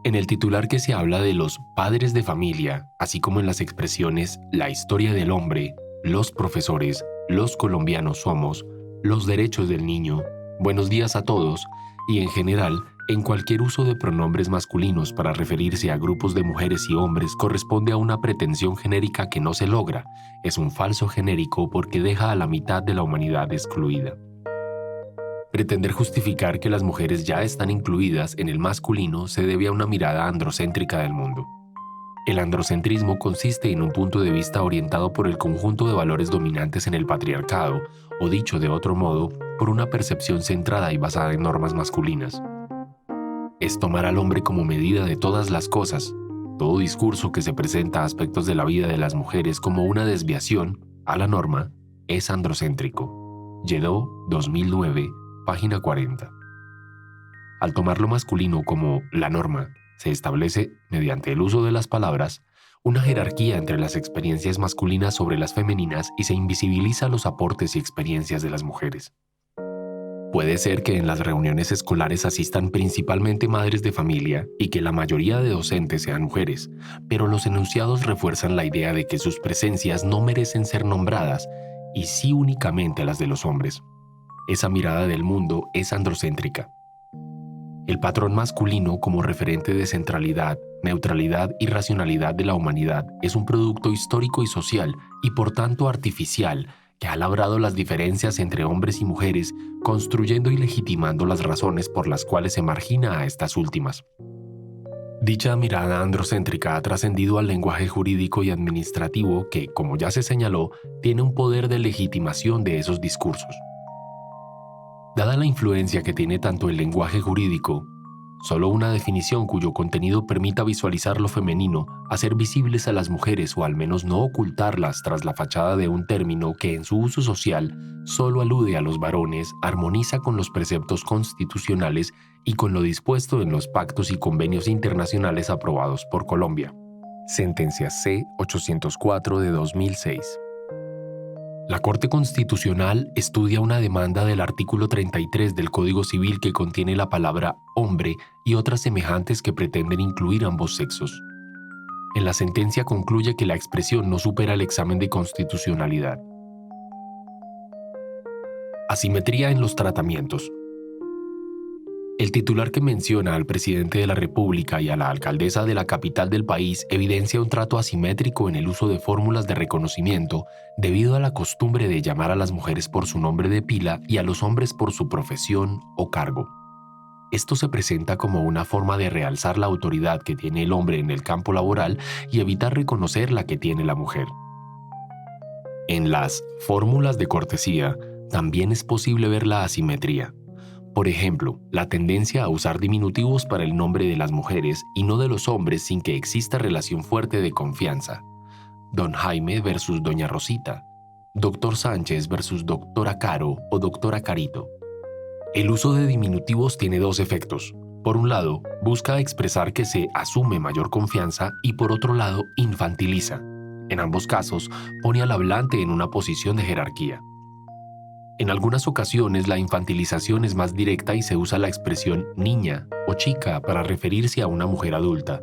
En el titular que se habla de los padres de familia, así como en las expresiones la historia del hombre, los profesores, los colombianos somos, los derechos del niño, buenos días a todos, y en general, en cualquier uso de pronombres masculinos para referirse a grupos de mujeres y hombres corresponde a una pretensión genérica que no se logra, es un falso genérico porque deja a la mitad de la humanidad excluida. Pretender justificar que las mujeres ya están incluidas en el masculino se debe a una mirada androcéntrica del mundo. El androcentrismo consiste en un punto de vista orientado por el conjunto de valores dominantes en el patriarcado, o dicho de otro modo, por una percepción centrada y basada en normas masculinas. Es tomar al hombre como medida de todas las cosas. Todo discurso que se presenta a aspectos de la vida de las mujeres como una desviación a la norma es androcéntrico. Lledó, 2009, página 40. Al tomar lo masculino como la norma, se establece, mediante el uso de las palabras, una jerarquía entre las experiencias masculinas sobre las femeninas y se invisibiliza los aportes y experiencias de las mujeres. Puede ser que en las reuniones escolares asistan principalmente madres de familia y que la mayoría de docentes sean mujeres, pero los enunciados refuerzan la idea de que sus presencias no merecen ser nombradas y sí únicamente las de los hombres. Esa mirada del mundo es androcéntrica. El patrón masculino como referente de centralidad, neutralidad y racionalidad de la humanidad es un producto histórico y social y por tanto artificial que ha labrado las diferencias entre hombres y mujeres, construyendo y legitimando las razones por las cuales se margina a estas últimas. Dicha mirada androcéntrica ha trascendido al lenguaje jurídico y administrativo que, como ya se señaló, tiene un poder de legitimación de esos discursos. Dada la influencia que tiene tanto el lenguaje jurídico, solo una definición cuyo contenido permita visualizar lo femenino, hacer visibles a las mujeres o al menos no ocultarlas tras la fachada de un término que en su uso social solo alude a los varones, armoniza con los preceptos constitucionales y con lo dispuesto en los pactos y convenios internacionales aprobados por Colombia. Sentencia C-804 de 2006. La Corte Constitucional estudia una demanda del artículo 33 del Código Civil que contiene la palabra hombre y otras semejantes que pretenden incluir ambos sexos. En la sentencia concluye que la expresión no supera el examen de constitucionalidad. Asimetría en los tratamientos. El titular que menciona al presidente de la República y a la alcaldesa de la capital del país evidencia un trato asimétrico en el uso de fórmulas de reconocimiento debido a la costumbre de llamar a las mujeres por su nombre de pila y a los hombres por su profesión o cargo. Esto se presenta como una forma de realzar la autoridad que tiene el hombre en el campo laboral y evitar reconocer la que tiene la mujer. En las fórmulas de cortesía también es posible ver la asimetría. Por ejemplo, la tendencia a usar diminutivos para el nombre de las mujeres y no de los hombres sin que exista relación fuerte de confianza. Don Jaime versus Doña Rosita. Doctor Sánchez versus Doctora Caro o Doctora Carito. El uso de diminutivos tiene dos efectos. Por un lado, busca expresar que se asume mayor confianza y por otro lado, infantiliza. En ambos casos, pone al hablante en una posición de jerarquía. En algunas ocasiones la infantilización es más directa y se usa la expresión niña o chica para referirse a una mujer adulta.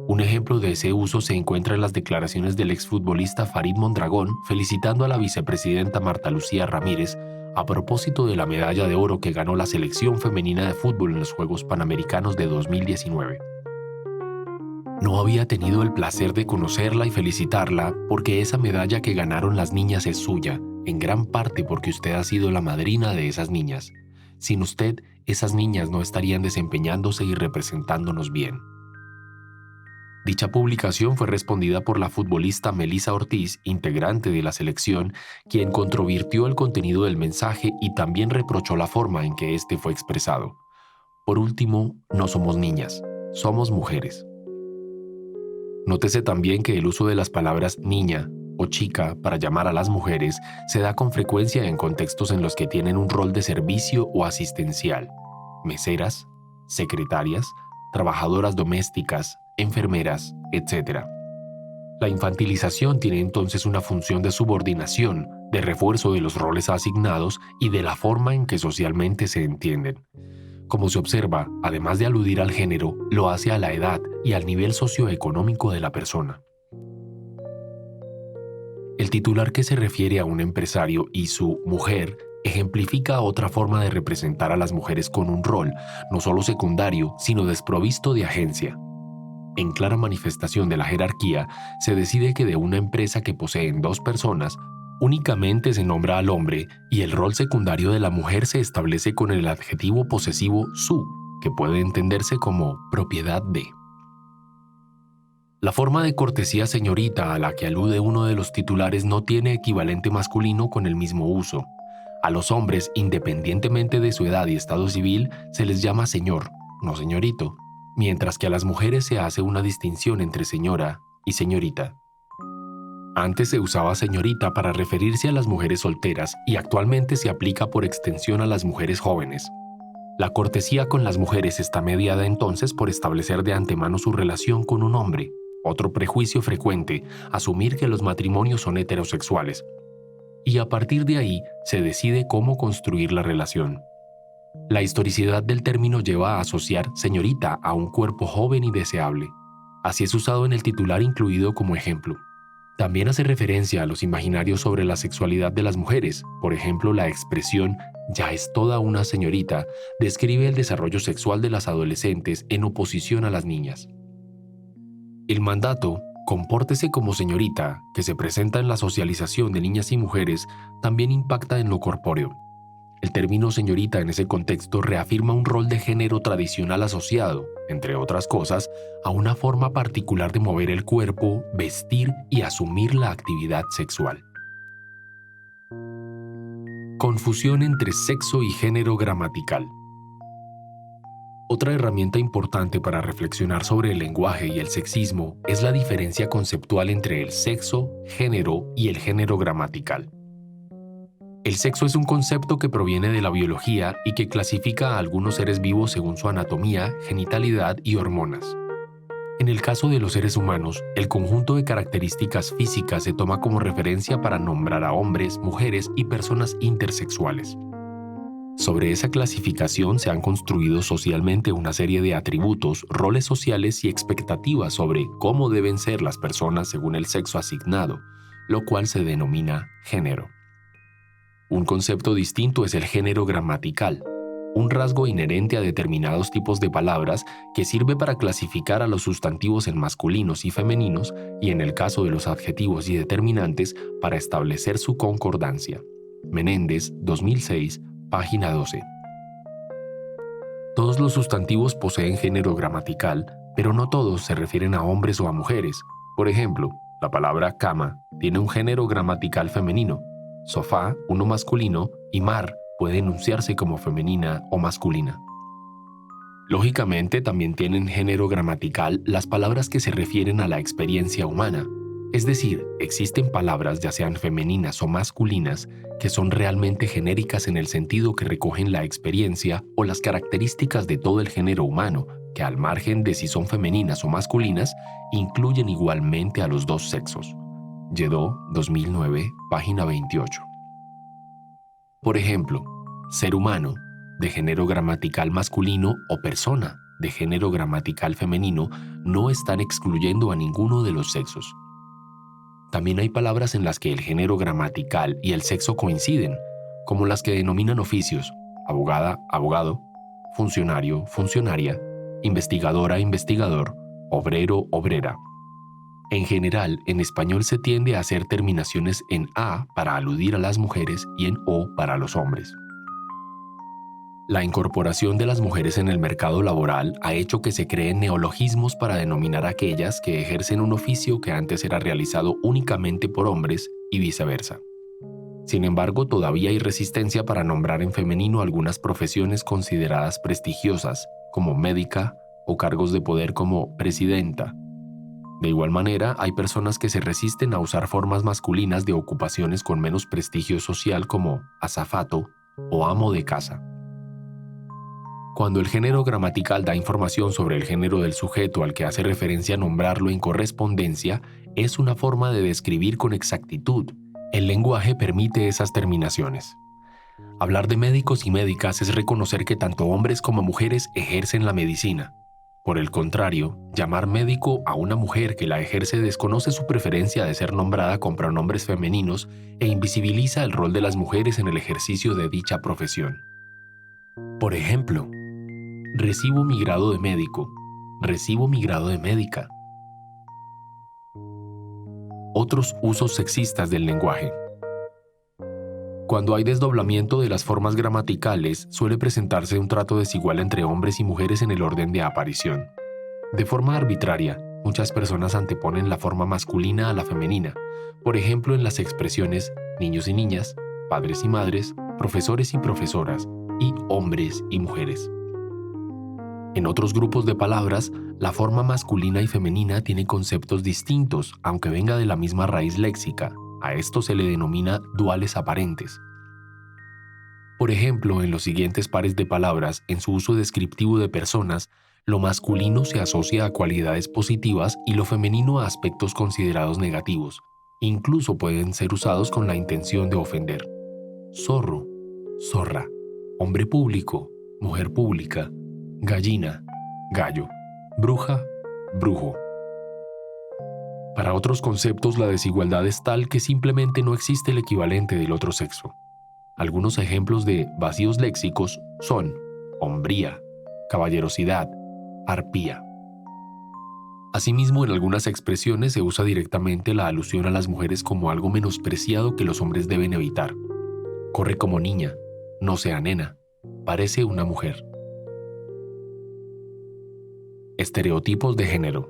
Un ejemplo de ese uso se encuentra en las declaraciones del exfutbolista Farid Mondragón felicitando a la vicepresidenta Marta Lucía Ramírez a propósito de la medalla de oro que ganó la selección femenina de fútbol en los Juegos Panamericanos de 2019. No había tenido el placer de conocerla y felicitarla porque esa medalla que ganaron las niñas es suya, en gran parte porque usted ha sido la madrina de esas niñas. Sin usted, esas niñas no estarían desempeñándose y representándonos bien. Dicha publicación fue respondida por la futbolista Melissa Ortiz, integrante de la selección, quien controvirtió el contenido del mensaje y también reprochó la forma en que este fue expresado. Por último, no somos niñas, somos mujeres. Nótese también que el uso de las palabras niña o chica para llamar a las mujeres se da con frecuencia en contextos en los que tienen un rol de servicio o asistencial. Meseras, secretarias, trabajadoras domésticas, enfermeras, etc. La infantilización tiene entonces una función de subordinación, de refuerzo de los roles asignados y de la forma en que socialmente se entienden. Como se observa, además de aludir al género, lo hace a la edad y al nivel socioeconómico de la persona. El titular que se refiere a un empresario y su mujer ejemplifica otra forma de representar a las mujeres con un rol, no solo secundario, sino desprovisto de agencia. En clara manifestación de la jerarquía, se decide que de una empresa que poseen dos personas, únicamente se nombra al hombre y el rol secundario de la mujer se establece con el adjetivo posesivo su, que puede entenderse como propiedad de. La forma de cortesía señorita a la que alude uno de los titulares no tiene equivalente masculino con el mismo uso. A los hombres, independientemente de su edad y estado civil, se les llama señor, no señorito, mientras que a las mujeres se hace una distinción entre señora y señorita. Antes se usaba señorita para referirse a las mujeres solteras y actualmente se aplica por extensión a las mujeres jóvenes. La cortesía con las mujeres está mediada entonces por establecer de antemano su relación con un hombre. Otro prejuicio frecuente, asumir que los matrimonios son heterosexuales. Y a partir de ahí se decide cómo construir la relación. La historicidad del término lleva a asociar señorita a un cuerpo joven y deseable. Así es usado en el titular incluido como ejemplo. También hace referencia a los imaginarios sobre la sexualidad de las mujeres. Por ejemplo, la expresión "ya es toda una señorita" describe el desarrollo sexual de las adolescentes en oposición a las niñas. El mandato "compórtese como señorita", que se presenta en la socialización de niñas y mujeres, también impacta en lo corpóreo. El término señorita en ese contexto reafirma un rol de género tradicional asociado, entre otras cosas, a una forma particular de mover el cuerpo, vestir y asumir la actividad sexual. Confusión entre sexo y género gramatical. Otra herramienta importante para reflexionar sobre el lenguaje y el sexismo es la diferencia conceptual entre el sexo, género y el género gramatical. El sexo es un concepto que proviene de la biología y que clasifica a algunos seres vivos según su anatomía, genitalidad y hormonas. En el caso de los seres humanos, el conjunto de características físicas se toma como referencia para nombrar a hombres, mujeres y personas intersexuales. Sobre esa clasificación se han construido socialmente una serie de atributos, roles sociales y expectativas sobre cómo deben ser las personas según el sexo asignado, lo cual se denomina género. Un concepto distinto es el género gramatical, un rasgo inherente a determinados tipos de palabras que sirve para clasificar a los sustantivos en masculinos y femeninos y, en el caso de los adjetivos y determinantes, para establecer su concordancia. Menéndez, 2006, página 12. Todos los sustantivos poseen género gramatical, pero no todos se refieren a hombres o a mujeres. Por ejemplo, la palabra cama tiene un género gramatical femenino, sofá, uno masculino, y mar puede enunciarse como femenina o masculina. Lógicamente, también tienen género gramatical las palabras que se refieren a la experiencia humana, es decir, existen palabras, ya sean femeninas o masculinas, que son realmente genéricas en el sentido que recogen la experiencia o las características de todo el género humano, que al margen de si son femeninas o masculinas, incluyen igualmente a los dos sexos. Lledó, 2009, página 28. Por ejemplo, ser humano, de género gramatical masculino, o persona, de género gramatical femenino, no están excluyendo a ninguno de los sexos. También hay palabras en las que el género gramatical y el sexo coinciden, como las que denominan oficios: abogada, abogado, funcionario, funcionaria, investigadora, investigador, obrero, obrera. En general, en español se tiende a hacer terminaciones en A para aludir a las mujeres y en O para los hombres. La incorporación de las mujeres en el mercado laboral ha hecho que se creen neologismos para denominar a aquellas que ejercen un oficio que antes era realizado únicamente por hombres y viceversa. Sin embargo, todavía hay resistencia para nombrar en femenino algunas profesiones consideradas prestigiosas, como médica, o cargos de poder como presidenta. De igual manera, hay personas que se resisten a usar formas masculinas de ocupaciones con menos prestigio social como azafato o amo de casa. Cuando el género gramatical da información sobre el género del sujeto al que hace referencia nombrarlo en correspondencia, es una forma de describir con exactitud. El lenguaje permite esas terminaciones. Hablar de médicos y médicas es reconocer que tanto hombres como mujeres ejercen la medicina. Por el contrario, llamar médico a una mujer que la ejerce desconoce su preferencia de ser nombrada con pronombres femeninos e invisibiliza el rol de las mujeres en el ejercicio de dicha profesión. Por ejemplo, recibo mi grado de médico, recibo mi grado de médica. Otros usos sexistas del lenguaje. Cuando hay desdoblamiento de las formas gramaticales, suele presentarse un trato desigual entre hombres y mujeres en el orden de aparición. De forma arbitraria, muchas personas anteponen la forma masculina a la femenina, por ejemplo en las expresiones niños y niñas, padres y madres, profesores y profesoras, y hombres y mujeres. En otros grupos de palabras, la forma masculina y femenina tiene conceptos distintos, aunque venga de la misma raíz léxica. A esto se le denomina duales aparentes. Por ejemplo, en los siguientes pares de palabras, en su uso descriptivo de personas, lo masculino se asocia a cualidades positivas y lo femenino a aspectos considerados negativos. Incluso pueden ser usados con la intención de ofender. Zorro, zorra, hombre público, mujer pública, gallina, gallo, bruja, brujo. Para otros conceptos, la desigualdad es tal que simplemente no existe el equivalente del otro sexo. Algunos ejemplos de vacíos léxicos son hombría, caballerosidad, arpía. Asimismo, en algunas expresiones se usa directamente la alusión a las mujeres como algo menospreciado que los hombres deben evitar. Corre como niña, no sea nena, parece una mujer. Estereotipos de género.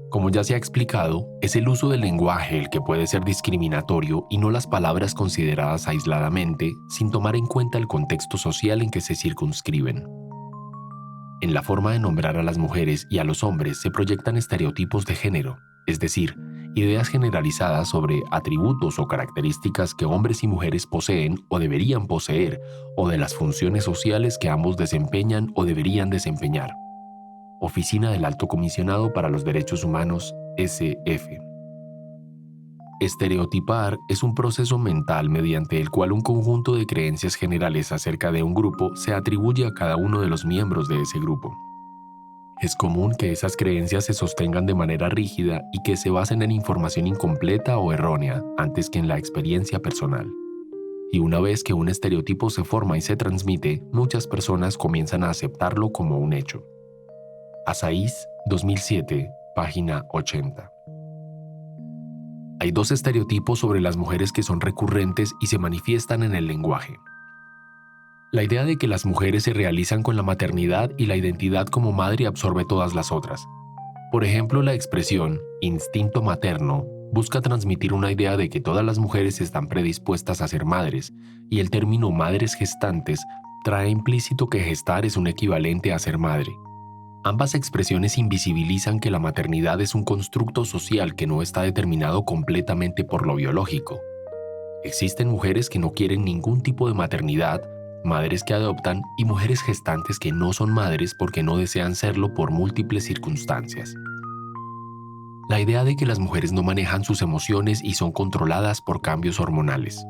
Como ya se ha explicado, es el uso del lenguaje el que puede ser discriminatorio y no las palabras consideradas aisladamente, sin tomar en cuenta el contexto social en que se circunscriben. En la forma de nombrar a las mujeres y a los hombres se proyectan estereotipos de género, es decir, ideas generalizadas sobre atributos o características que hombres y mujeres poseen o deberían poseer, o de las funciones sociales que ambos desempeñan o deberían desempeñar. Oficina del Alto Comisionado para los Derechos Humanos, SF. Estereotipar es un proceso mental mediante el cual un conjunto de creencias generales acerca de un grupo se atribuye a cada uno de los miembros de ese grupo. Es común que esas creencias se sostengan de manera rígida y que se basen en información incompleta o errónea antes que en la experiencia personal. Y una vez que un estereotipo se forma y se transmite, muchas personas comienzan a aceptarlo como un hecho. Asaís, 2007, página 80. Hay dos estereotipos sobre las mujeres que son recurrentes y se manifiestan en el lenguaje. La idea de que las mujeres se realizan con la maternidad y la identidad como madre absorbe todas las otras. Por ejemplo, la expresión instinto materno busca transmitir una idea de que todas las mujeres están predispuestas a ser madres, y el término madres gestantes trae implícito que gestar es un equivalente a ser madre. Ambas expresiones invisibilizan que la maternidad es un constructo social que no está determinado completamente por lo biológico. Existen mujeres que no quieren ningún tipo de maternidad, madres que adoptan y mujeres gestantes que no son madres porque no desean serlo por múltiples circunstancias. La idea de que las mujeres no manejan sus emociones y son controladas por cambios hormonales.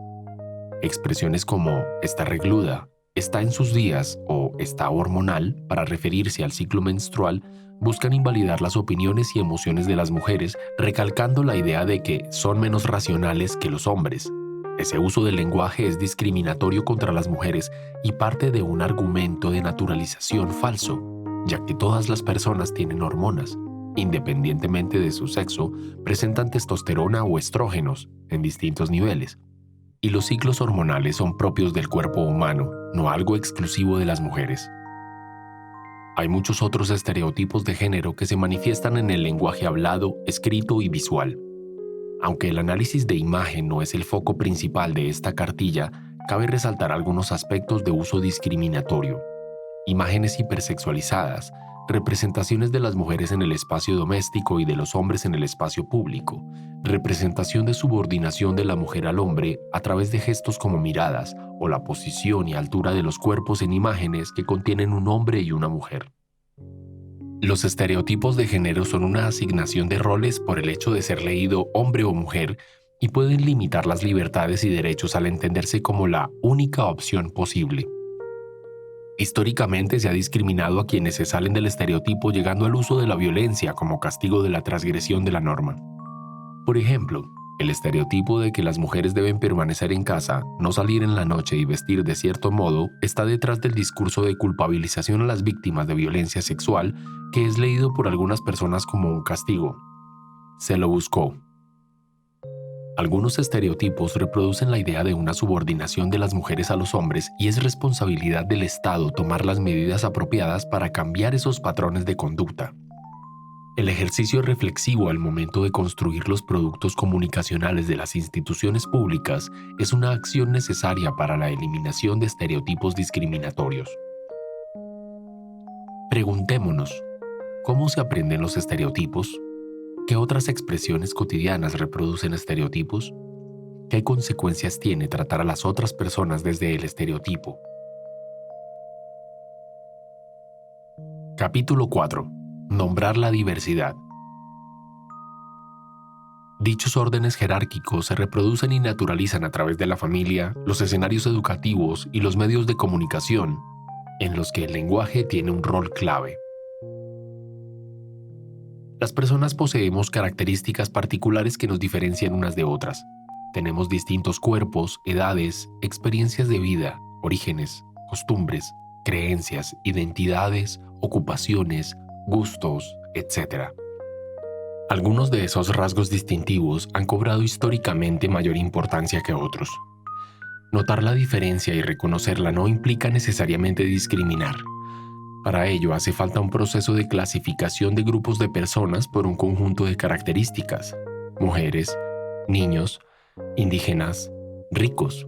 Expresiones como está regluda, está en sus días o está hormonal, para referirse al ciclo menstrual, buscan invalidar las opiniones y emociones de las mujeres, recalcando la idea de que son menos racionales que los hombres. Ese uso del lenguaje es discriminatorio contra las mujeres y parte de un argumento de naturalización falso, ya que todas las personas tienen hormonas, independientemente de su sexo, presentan testosterona o estrógenos en distintos niveles. Y los ciclos hormonales son propios del cuerpo humano, no algo exclusivo de las mujeres. Hay muchos otros estereotipos de género que se manifiestan en el lenguaje hablado, escrito y visual. Aunque el análisis de imagen no es el foco principal de esta cartilla, cabe resaltar algunos aspectos de uso discriminatorio. Imágenes hipersexualizadas, representaciones de las mujeres en el espacio doméstico y de los hombres en el espacio público, representación de subordinación de la mujer al hombre a través de gestos como miradas o la posición y altura de los cuerpos en imágenes que contienen un hombre y una mujer. Los estereotipos de género son una asignación de roles por el hecho de ser leído hombre o mujer y pueden limitar las libertades y derechos al entenderse como la única opción posible. Históricamente se ha discriminado a quienes se salen del estereotipo, llegando al uso de la violencia como castigo de la transgresión de la norma. Por ejemplo, el estereotipo de que las mujeres deben permanecer en casa, no salir en la noche y vestir de cierto modo está detrás del discurso de culpabilización a las víctimas de violencia sexual, que es leído por algunas personas como un castigo. Se lo buscó. Algunos estereotipos reproducen la idea de una subordinación de las mujeres a los hombres y es responsabilidad del Estado tomar las medidas apropiadas para cambiar esos patrones de conducta. El ejercicio reflexivo al momento de construir los productos comunicacionales de las instituciones públicas es una acción necesaria para la eliminación de estereotipos discriminatorios. Preguntémonos, ¿cómo se aprenden los estereotipos? ¿Qué otras expresiones cotidianas reproducen estereotipos? ¿Qué consecuencias tiene tratar a las otras personas desde el estereotipo? Capítulo 4. Nombrar la diversidad. Dichos órdenes jerárquicos se reproducen y naturalizan a través de la familia, los escenarios educativos y los medios de comunicación, en los que el lenguaje tiene un rol clave. Las personas poseemos características particulares que nos diferencian unas de otras. Tenemos distintos cuerpos, edades, experiencias de vida, orígenes, costumbres, creencias, identidades, ocupaciones, gustos, etc. Algunos de esos rasgos distintivos han cobrado históricamente mayor importancia que otros. Notar la diferencia y reconocerla no implica necesariamente discriminar. Para ello hace falta un proceso de clasificación de grupos de personas por un conjunto de características: mujeres, niños, indígenas, ricos.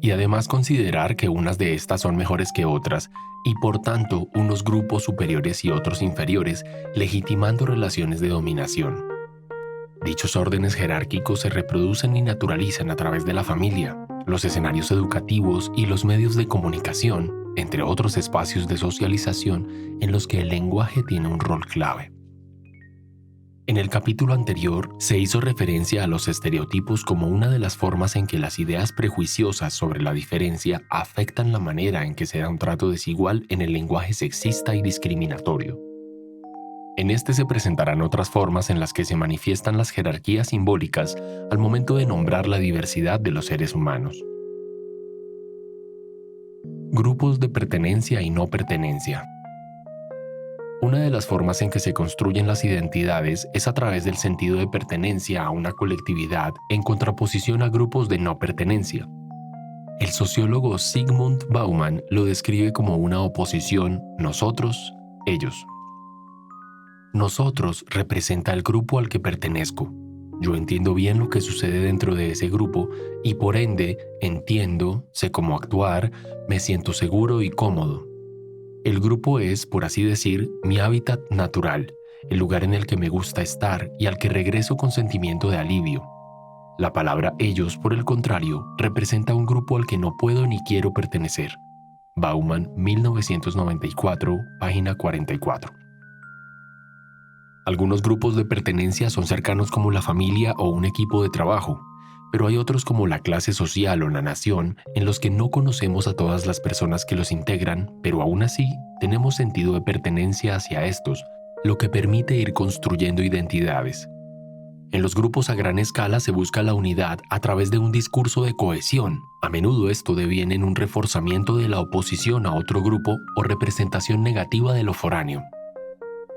Y además considerar que unas de estas son mejores que otras y por tanto unos grupos superiores y otros inferiores, legitimando relaciones de dominación. Dichos órdenes jerárquicos se reproducen y naturalizan a través de la familia, los escenarios educativos y los medios de comunicación, entre otros espacios de socialización en los que el lenguaje tiene un rol clave. En el capítulo anterior se hizo referencia a los estereotipos como una de las formas en que las ideas prejuiciosas sobre la diferencia afectan la manera en que se da un trato desigual en el lenguaje sexista y discriminatorio. En este se presentarán otras formas en las que se manifiestan las jerarquías simbólicas al momento de nombrar la diversidad de los seres humanos. Grupos de pertenencia y no pertenencia. Una de las formas en que se construyen las identidades es a través del sentido de pertenencia a una colectividad en contraposición a grupos de no pertenencia. El sociólogo Zygmunt Bauman lo describe como una oposición nosotros-ellos. Nosotros representa el grupo al que pertenezco. Yo entiendo bien lo que sucede dentro de ese grupo y por ende entiendo, sé cómo actuar, me siento seguro y cómodo. El grupo es, por así decir, mi hábitat natural, el lugar en el que me gusta estar y al que regreso con sentimiento de alivio. La palabra ellos, por el contrario, representa un grupo al que no puedo ni quiero pertenecer. Bauman, 1994, página 44. Algunos grupos de pertenencia son cercanos como la familia o un equipo de trabajo, pero hay otros como la clase social o la nación en los que no conocemos a todas las personas que los integran, pero aún así tenemos sentido de pertenencia hacia estos, lo que permite ir construyendo identidades. En los grupos a gran escala se busca la unidad a través de un discurso de cohesión. A menudo esto deviene en un reforzamiento de la oposición a otro grupo o representación negativa de lo foráneo.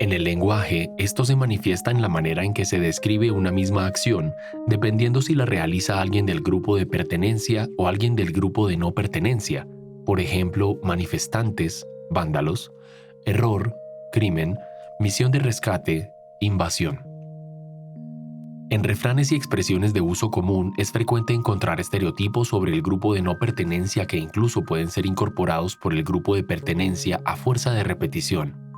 En el lenguaje, esto se manifiesta en la manera en que se describe una misma acción, dependiendo si la realiza alguien del grupo de pertenencia o alguien del grupo de no pertenencia. Por ejemplo, manifestantes, vándalos, error, crimen, misión de rescate, invasión. En refranes y expresiones de uso común es frecuente encontrar estereotipos sobre el grupo de no pertenencia que incluso pueden ser incorporados por el grupo de pertenencia a fuerza de repetición.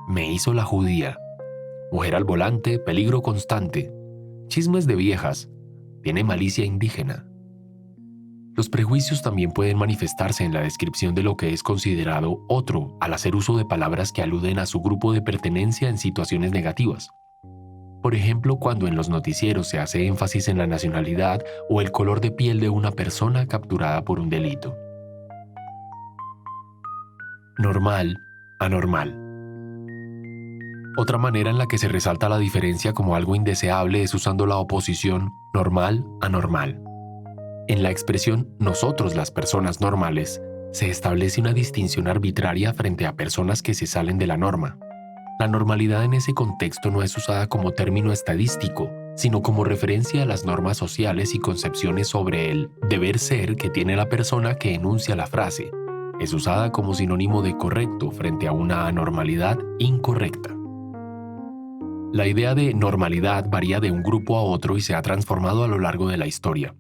Me hizo la judía. Mujer al volante, peligro constante. Chismes de viejas. Tiene malicia indígena. Los prejuicios también pueden manifestarse en la descripción de lo que es considerado otro al hacer uso de palabras que aluden a su grupo de pertenencia en situaciones negativas. Por ejemplo, cuando en los noticieros se hace énfasis en la nacionalidad o el color de piel de una persona capturada por un delito. Normal, anormal. Otra manera en la que se resalta la diferencia como algo indeseable es usando la oposición normal-anormal. En la expresión nosotros las personas normales, se establece una distinción arbitraria frente a personas que se salen de la norma. La normalidad en ese contexto no es usada como término estadístico, sino como referencia a las normas sociales y concepciones sobre el deber ser que tiene la persona que enuncia la frase. Es usada como sinónimo de correcto frente a una anormalidad incorrecta. La idea de normalidad varía de un grupo a otro y se ha transformado a lo largo de la historia.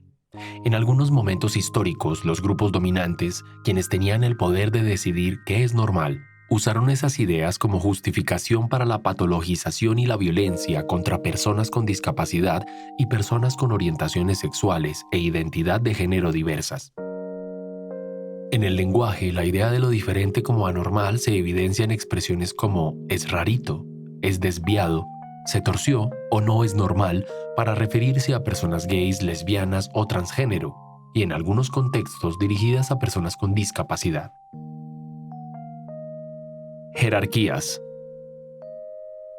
En algunos momentos históricos, los grupos dominantes, quienes tenían el poder de decidir qué es normal, usaron esas ideas como justificación para la patologización y la violencia contra personas con discapacidad y personas con orientaciones sexuales e identidad de género diversas. En el lenguaje, la idea de lo diferente como anormal se evidencia en expresiones como es rarito, es desviado, se torció o no es normal para referirse a personas gays, lesbianas o transgénero, y en algunos contextos dirigidas a personas con discapacidad. Jerarquías.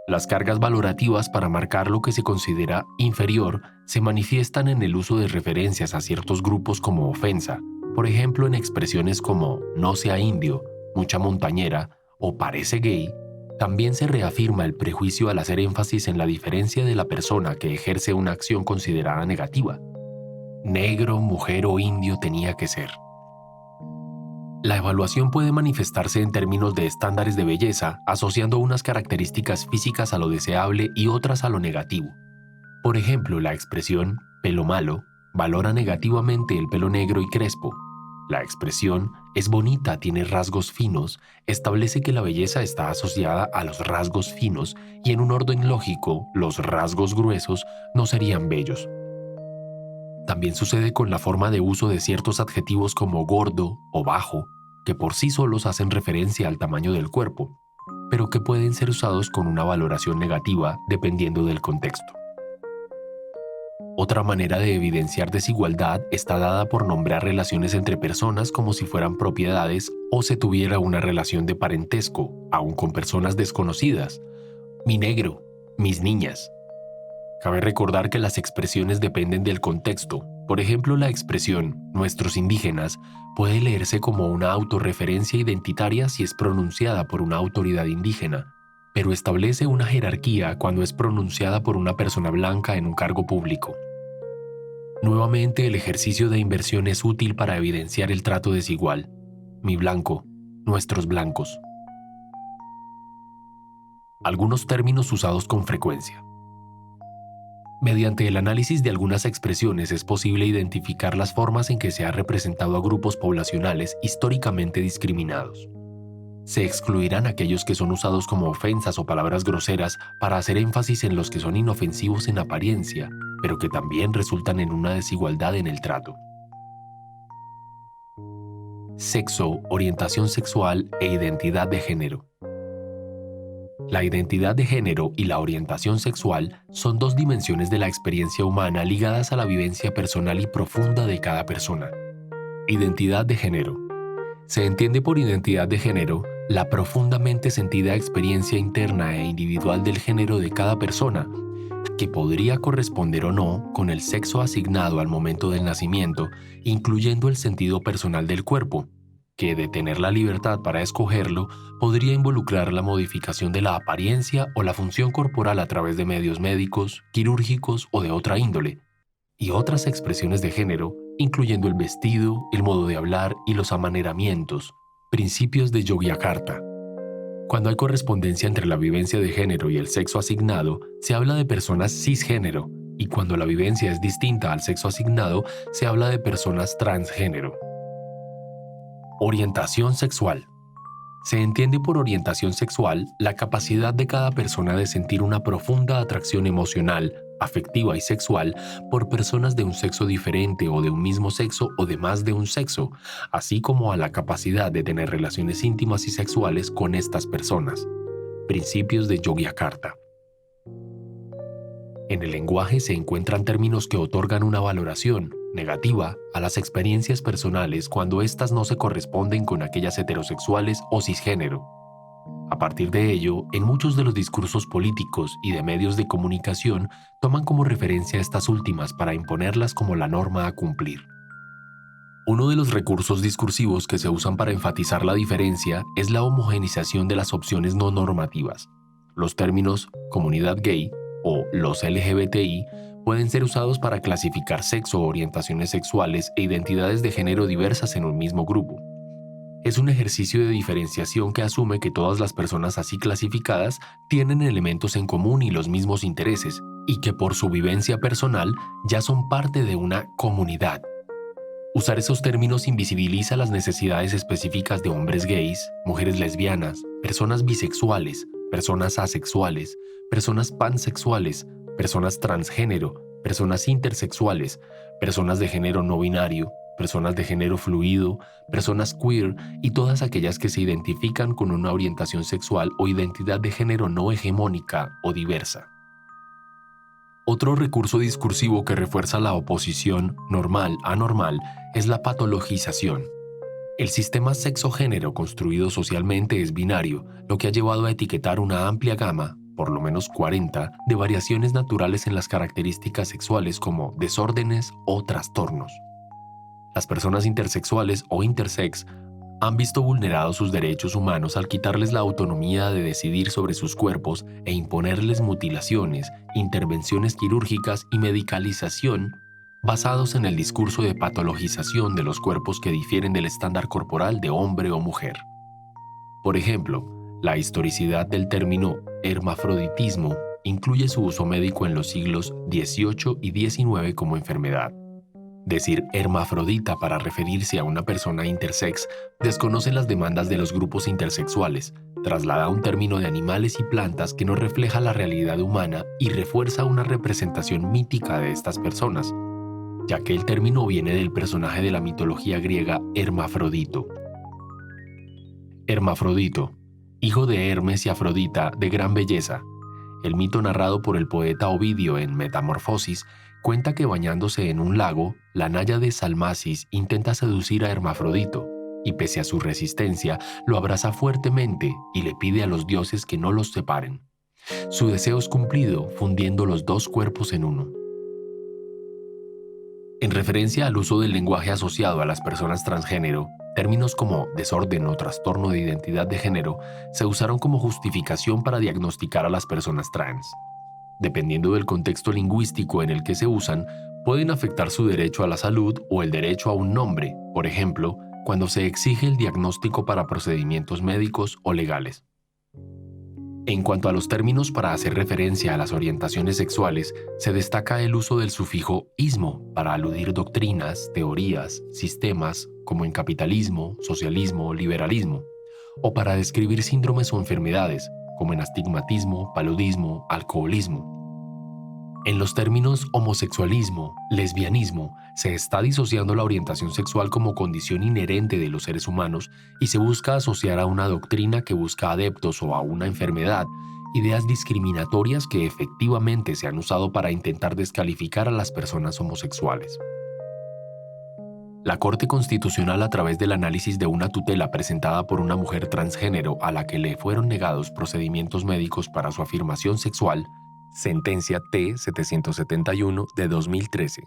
Las cargas valorativas para marcar lo que se considera inferior se manifiestan en el uso de referencias a ciertos grupos como ofensa, por ejemplo en expresiones como no sea indio, mucha montañera o parece gay. También se reafirma el prejuicio al hacer énfasis en la diferencia de la persona que ejerce una acción considerada negativa. Negro, mujer o indio tenía que ser. La evaluación puede manifestarse en términos de estándares de belleza, asociando unas características físicas a lo deseable y otras a lo negativo. Por ejemplo, la expresión pelo malo valora negativamente el pelo negro y crespo. La expresión es bonita, tiene rasgos finos, establece que la belleza está asociada a los rasgos finos y en un orden lógico, los rasgos gruesos no serían bellos. También sucede con la forma de uso de ciertos adjetivos como gordo o bajo, que por sí solos hacen referencia al tamaño del cuerpo, pero que pueden ser usados con una valoración negativa dependiendo del contexto. Otra manera de evidenciar desigualdad está dada por nombrar relaciones entre personas como si fueran propiedades o se tuviera una relación de parentesco, aun con personas desconocidas. Mi negro, mis niñas. Cabe recordar que las expresiones dependen del contexto. Por ejemplo, la expresión «nuestros indígenas» puede leerse como una autorreferencia identitaria si es pronunciada por una autoridad indígena, pero establece una jerarquía cuando es pronunciada por una persona blanca en un cargo público. Nuevamente, el ejercicio de inversión es útil para evidenciar el trato desigual. Mi blanco, nuestros blancos. Algunos términos usados con frecuencia. Mediante el análisis de algunas expresiones es posible identificar las formas en que se ha representado a grupos poblacionales históricamente discriminados. Se excluirán aquellos que son usados como ofensas o palabras groseras para hacer énfasis en los que son inofensivos en apariencia, pero que también resultan en una desigualdad en el trato. Sexo, orientación sexual e identidad de género. La identidad de género y la orientación sexual son dos dimensiones de la experiencia humana ligadas a la vivencia personal y profunda de cada persona. Identidad de género. Se entiende por identidad de género la profundamente sentida experiencia interna e individual del género de cada persona, que podría corresponder o no con el sexo asignado al momento del nacimiento, incluyendo el sentido personal del cuerpo, que de tener la libertad para escogerlo, podría involucrar la modificación de la apariencia o la función corporal a través de medios médicos, quirúrgicos o de otra índole, y otras expresiones de género, incluyendo el vestido, el modo de hablar y los amaneramientos, principios de Yogyakarta. Cuando hay correspondencia entre la vivencia de género y el sexo asignado, se habla de personas cisgénero, y cuando la vivencia es distinta al sexo asignado, se habla de personas transgénero. Orientación sexual. Se entiende por orientación sexual la capacidad de cada persona de sentir una profunda atracción emocional, afectiva y sexual por personas de un sexo diferente o de un mismo sexo o de más de un sexo, así como a la capacidad de tener relaciones íntimas y sexuales con estas personas. Principios de Yogyakarta. En el lenguaje se encuentran términos que otorgan una valoración negativa a las experiencias personales cuando éstas no se corresponden con aquellas heterosexuales o cisgénero. A partir de ello, en muchos de los discursos políticos y de medios de comunicación toman como referencia estas últimas para imponerlas como la norma a cumplir. Uno de los recursos discursivos que se usan para enfatizar la diferencia es la homogeneización de las opciones no normativas. Los términos comunidad gay o los LGBTI pueden ser usados para clasificar sexo, orientaciones sexuales e identidades de género diversas en un mismo grupo. Es un ejercicio de diferenciación que asume que todas las personas así clasificadas tienen elementos en común y los mismos intereses, y que por su vivencia personal ya son parte de una comunidad. Usar esos términos invisibiliza las necesidades específicas de hombres gays, mujeres lesbianas, personas bisexuales, personas asexuales, personas pansexuales, personas transgénero, personas intersexuales, personas de género no binario, personas de género fluido, personas queer y todas aquellas que se identifican con una orientación sexual o identidad de género no hegemónica o diversa. Otro recurso discursivo que refuerza la oposición normal-anormal es la patologización. El sistema sexo-género construido socialmente es binario, lo que ha llevado a etiquetar una amplia gama, por lo menos 40, de variaciones naturales en las características sexuales como desórdenes o trastornos. Las personas intersexuales o intersex han visto vulnerados sus derechos humanos al quitarles la autonomía de decidir sobre sus cuerpos e imponerles mutilaciones, intervenciones quirúrgicas y medicalización basados en el discurso de patologización de los cuerpos que difieren del estándar corporal de hombre o mujer. Por ejemplo, la historicidad del término hermafroditismo incluye su uso médico en los siglos XVIII y XIX como enfermedad. Decir hermafrodita para referirse a una persona intersex desconoce las demandas de los grupos intersexuales, traslada un término de animales y plantas que no refleja la realidad humana y refuerza una representación mítica de estas personas, ya que el término viene del personaje de la mitología griega Hermafrodito. Hermafrodito, hijo de Hermes y Afrodita de gran belleza. El mito narrado por el poeta Ovidio en Metamorfosis cuenta que bañándose en un lago, la náyade Salmacis intenta seducir a Hermafrodito y pese a su resistencia, lo abraza fuertemente y le pide a los dioses que no los separen. Su deseo es cumplido fundiendo los dos cuerpos en uno. En referencia al uso del lenguaje asociado a las personas transgénero, términos como desorden o trastorno de identidad de género se usaron como justificación para diagnosticar a las personas trans. Dependiendo del contexto lingüístico en el que se usan, pueden afectar su derecho a la salud o el derecho a un nombre, por ejemplo, cuando se exige el diagnóstico para procedimientos médicos o legales. En cuanto a los términos para hacer referencia a las orientaciones sexuales, se destaca el uso del sufijo ismo para aludir doctrinas, teorías, sistemas, como en capitalismo, socialismo, liberalismo, o para describir síndromes o enfermedades, como en astigmatismo, paludismo, alcoholismo. En los términos homosexualismo, lesbianismo, se está disociando la orientación sexual como condición inherente de los seres humanos y se busca asociar a una doctrina que busca adeptos o a una enfermedad, ideas discriminatorias que efectivamente se han usado para intentar descalificar a las personas homosexuales. La Corte Constitucional, a través del análisis de una tutela presentada por una mujer transgénero a la que le fueron negados procedimientos médicos para su afirmación sexual, Sentencia T-771 de 2013,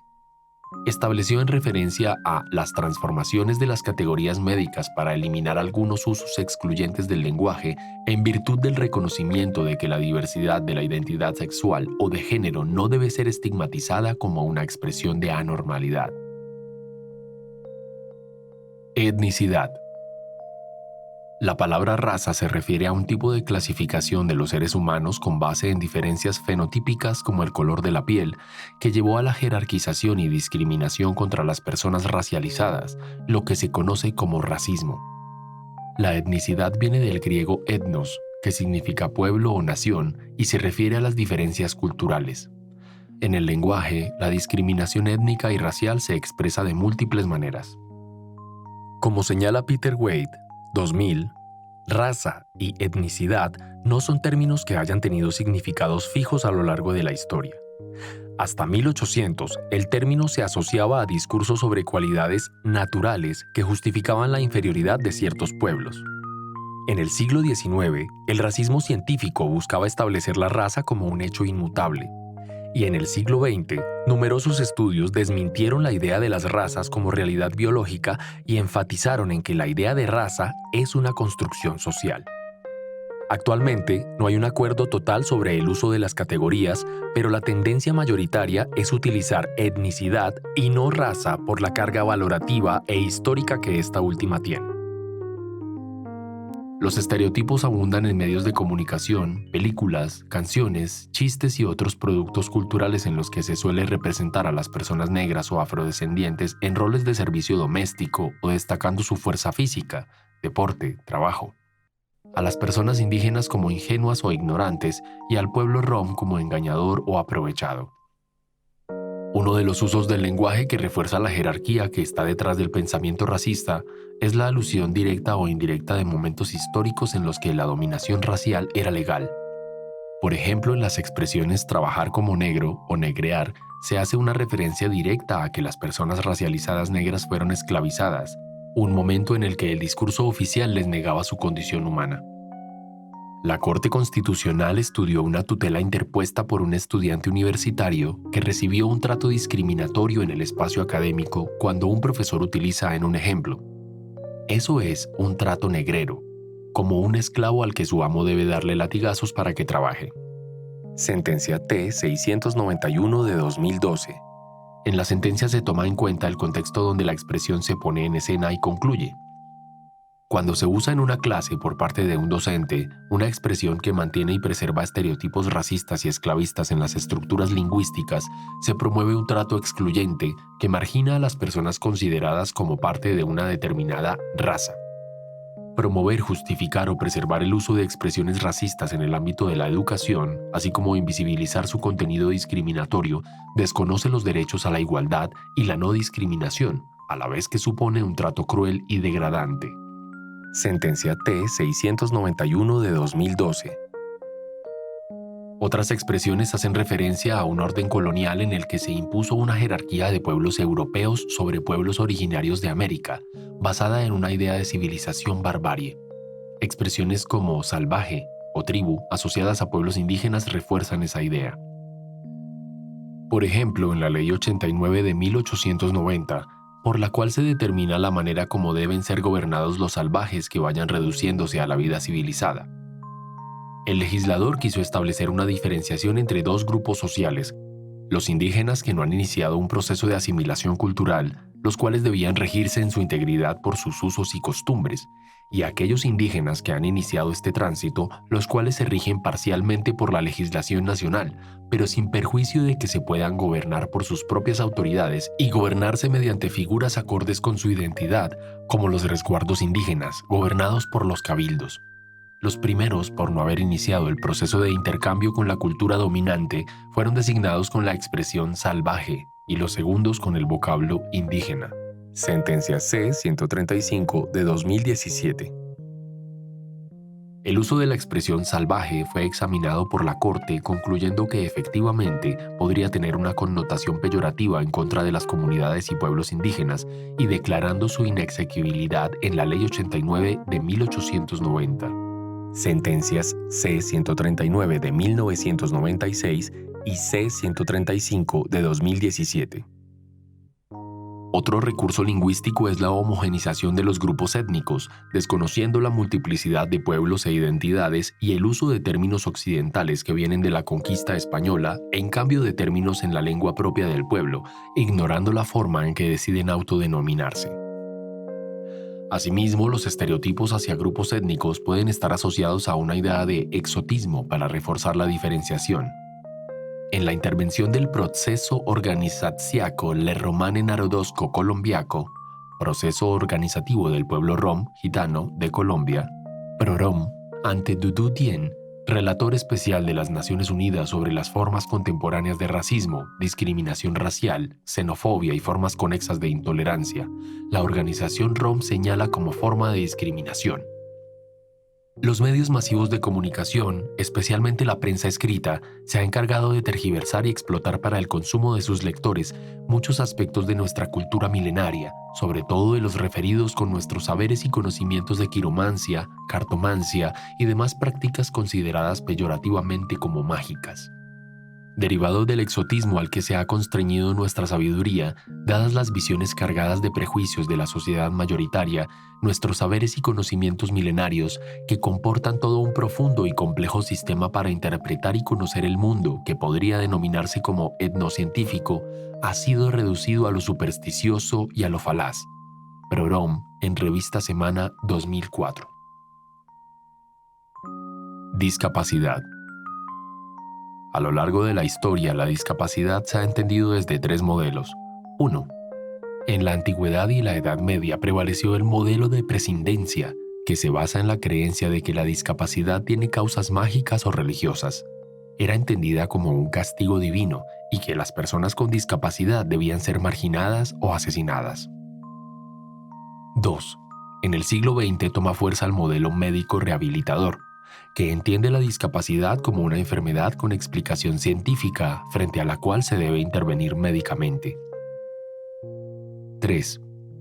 estableció en referencia a las transformaciones de las categorías médicas para eliminar algunos usos excluyentes del lenguaje en virtud del reconocimiento de que la diversidad de la identidad sexual o de género no debe ser estigmatizada como una expresión de anormalidad. Etnicidad. La palabra raza se refiere a un tipo de clasificación de los seres humanos con base en diferencias fenotípicas como el color de la piel, que llevó a la jerarquización y discriminación contra las personas racializadas, lo que se conoce como racismo. La etnicidad viene del griego etnos, que significa pueblo o nación, y se refiere a las diferencias culturales. En el lenguaje, la discriminación étnica y racial se expresa de múltiples maneras. Como señala Peter Wade, 2000, raza y etnicidad no son términos que hayan tenido significados fijos a lo largo de la historia. Hasta 1800, el término se asociaba a discursos sobre cualidades naturales que justificaban la inferioridad de ciertos pueblos. En el siglo XIX, el racismo científico buscaba establecer la raza como un hecho inmutable. Y en el siglo XX, numerosos estudios desmintieron la idea de las razas como realidad biológica y enfatizaron en que la idea de raza es una construcción social. Actualmente, no hay un acuerdo total sobre el uso de las categorías, pero la tendencia mayoritaria es utilizar etnicidad y no raza por la carga valorativa e histórica que esta última tiene. Los estereotipos abundan en medios de comunicación, películas, canciones, chistes y otros productos culturales en los que se suele representar a las personas negras o afrodescendientes en roles de servicio doméstico o destacando su fuerza física, deporte, trabajo. A las personas indígenas como ingenuas o ignorantes y al pueblo rom como engañador o aprovechado. Uno de los usos del lenguaje que refuerza la jerarquía que está detrás del pensamiento racista es la alusión directa o indirecta de momentos históricos en los que la dominación racial era legal. Por ejemplo, en las expresiones trabajar como negro o negrear se hace una referencia directa a que las personas racializadas negras fueron esclavizadas, un momento en el que el discurso oficial les negaba su condición humana. La Corte Constitucional estudió una tutela interpuesta por un estudiante universitario que recibió un trato discriminatorio en el espacio académico cuando un profesor utiliza en un ejemplo: eso es un trato negrero, como un esclavo al que su amo debe darle latigazos para que trabaje. Sentencia T-691 de 2012. En la sentencia se toma en cuenta el contexto donde la expresión se pone en escena y concluye. Cuando se usa en una clase por parte de un docente, una expresión que mantiene y preserva estereotipos racistas y esclavistas en las estructuras lingüísticas, se promueve un trato excluyente que margina a las personas consideradas como parte de una determinada raza. Promover, justificar o preservar el uso de expresiones racistas en el ámbito de la educación, así como invisibilizar su contenido discriminatorio, desconoce los derechos a la igualdad y la no discriminación, a la vez que supone un trato cruel y degradante. Sentencia T-691 de 2012. Otras expresiones hacen referencia a un orden colonial en el que se impuso una jerarquía de pueblos europeos sobre pueblos originarios de América, basada en una idea de civilización barbarie. Expresiones como salvaje o tribu asociadas a pueblos indígenas refuerzan esa idea. Por ejemplo, en la Ley 89 de 1890, por la cual se determina la manera como deben ser gobernados los salvajes que vayan reduciéndose a la vida civilizada. El legislador quiso establecer una diferenciación entre dos grupos sociales: los indígenas, que no han iniciado un proceso de asimilación cultural, los cuales debían regirse en su integridad por sus usos y costumbres, y aquellos indígenas que han iniciado este tránsito, los cuales se rigen parcialmente por la legislación nacional, pero sin perjuicio de que se puedan gobernar por sus propias autoridades y gobernarse mediante figuras acordes con su identidad, como los resguardos indígenas, gobernados por los cabildos. Los primeros, por no haber iniciado el proceso de intercambio con la cultura dominante, fueron designados con la expresión salvaje, y los segundos con el vocablo indígena. Sentencia C-135 de 2017. El uso de la expresión salvaje fue examinado por la Corte, concluyendo que efectivamente podría tener una connotación peyorativa en contra de las comunidades y pueblos indígenas, y declarando su inexequibilidad en la Ley 89 de 1890. Sentencias C-139 de 1996 y C-135 de 2017. Otro recurso lingüístico es la homogenización de los grupos étnicos, desconociendo la multiplicidad de pueblos e identidades y el uso de términos occidentales que vienen de la conquista española en cambio de términos en la lengua propia del pueblo, ignorando la forma en que deciden autodenominarse. Asimismo, los estereotipos hacia grupos étnicos pueden estar asociados a una idea de exotismo para reforzar la diferenciación. En la intervención del proceso organizatziaco le romane narodosco colombiaco, proceso organizativo del pueblo rom gitano de Colombia, PROROM, ante Dudu Dien, relator especial de las Naciones Unidas sobre las formas contemporáneas de racismo, discriminación racial, xenofobia y formas conexas de intolerancia, la organización ROM señala como forma de discriminación. Los medios masivos de comunicación, especialmente la prensa escrita, se ha encargado de tergiversar y explotar para el consumo de sus lectores muchos aspectos de nuestra cultura milenaria, sobre todo de los referidos con nuestros saberes y conocimientos de quiromancia, cartomancia y demás prácticas consideradas peyorativamente como mágicas. Derivado del exotismo al que se ha constreñido nuestra sabiduría, dadas las visiones cargadas de prejuicios de la sociedad mayoritaria, nuestros saberes y conocimientos milenarios, que comportan todo un profundo y complejo sistema para interpretar y conocer el mundo, que podría denominarse como etnocientífico, ha sido reducido a lo supersticioso y a lo falaz. PROROM, en Revista Semana 2004. Discapacidad. A lo largo de la historia, la discapacidad se ha entendido desde tres modelos. 1. En la antigüedad y la Edad Media prevaleció el modelo de prescindencia, que se basa en la creencia de que la discapacidad tiene causas mágicas o religiosas. Era entendida como un castigo divino y que las personas con discapacidad debían ser marginadas o asesinadas. 2. En el siglo XX toma fuerza el modelo médico rehabilitador, que entiende la discapacidad como una enfermedad con explicación científica frente a la cual se debe intervenir médicamente. 3.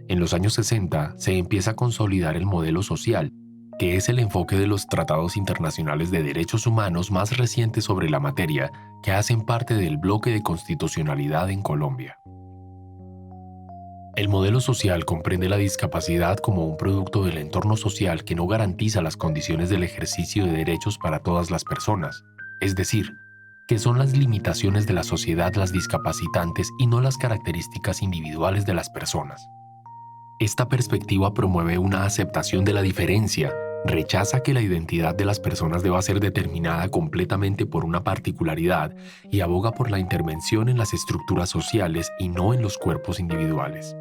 En los años 60 se empieza a consolidar el modelo social, que es el enfoque de los tratados internacionales de derechos humanos más recientes sobre la materia, que hacen parte del bloque de constitucionalidad en Colombia. El modelo social comprende la discapacidad como un producto del entorno social que no garantiza las condiciones del ejercicio de derechos para todas las personas, es decir, que son las limitaciones de la sociedad las discapacitantes y no las características individuales de las personas. Esta perspectiva promueve una aceptación de la diferencia, rechaza que la identidad de las personas deba ser determinada completamente por una particularidad y aboga por la intervención en las estructuras sociales y no en los cuerpos individuales.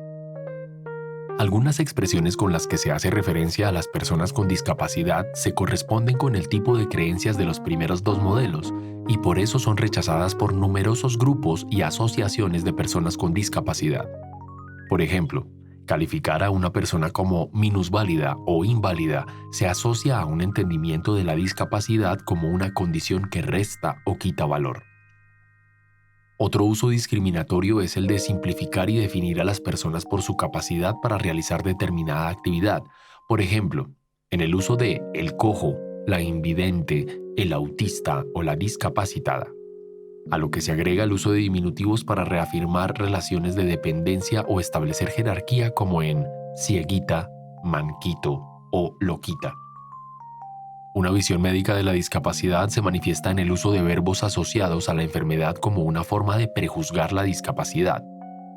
Algunas expresiones con las que se hace referencia a las personas con discapacidad se corresponden con el tipo de creencias de los primeros dos modelos y por eso son rechazadas por numerosos grupos y asociaciones de personas con discapacidad. Por ejemplo, calificar a una persona como minusválida o inválida se asocia a un entendimiento de la discapacidad como una condición que resta o quita valor. Otro uso discriminatorio es el de simplificar y definir a las personas por su capacidad para realizar determinada actividad. Por ejemplo, en el uso de el cojo, la invidente, el autista o la discapacitada, a lo que se agrega el uso de diminutivos para reafirmar relaciones de dependencia o establecer jerarquía como en cieguita, manquito o loquita. Una visión médica de la discapacidad se manifiesta en el uso de verbos asociados a la enfermedad como una forma de prejuzgar la discapacidad.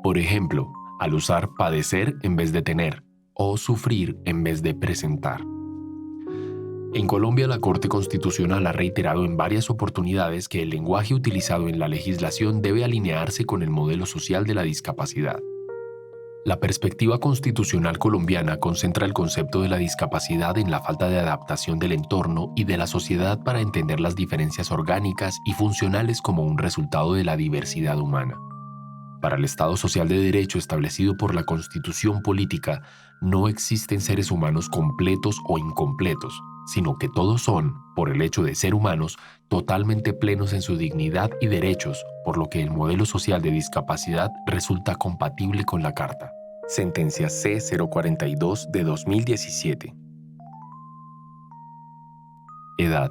Por ejemplo, al usar padecer en vez de tener o sufrir en vez de presentar. En Colombia, la Corte Constitucional ha reiterado en varias oportunidades que el lenguaje utilizado en la legislación debe alinearse con el modelo social de la discapacidad. La perspectiva constitucional colombiana concentra el concepto de la discapacidad en la falta de adaptación del entorno y de la sociedad para entender las diferencias orgánicas y funcionales como un resultado de la diversidad humana. Para el Estado social de derecho establecido por la Constitución política, no existen seres humanos completos o incompletos, sino que todos son, por el hecho de ser humanos, totalmente plenos en su dignidad y derechos, por lo que el modelo social de discapacidad resulta compatible con la Carta. Sentencia C-042 de 2017. Edad.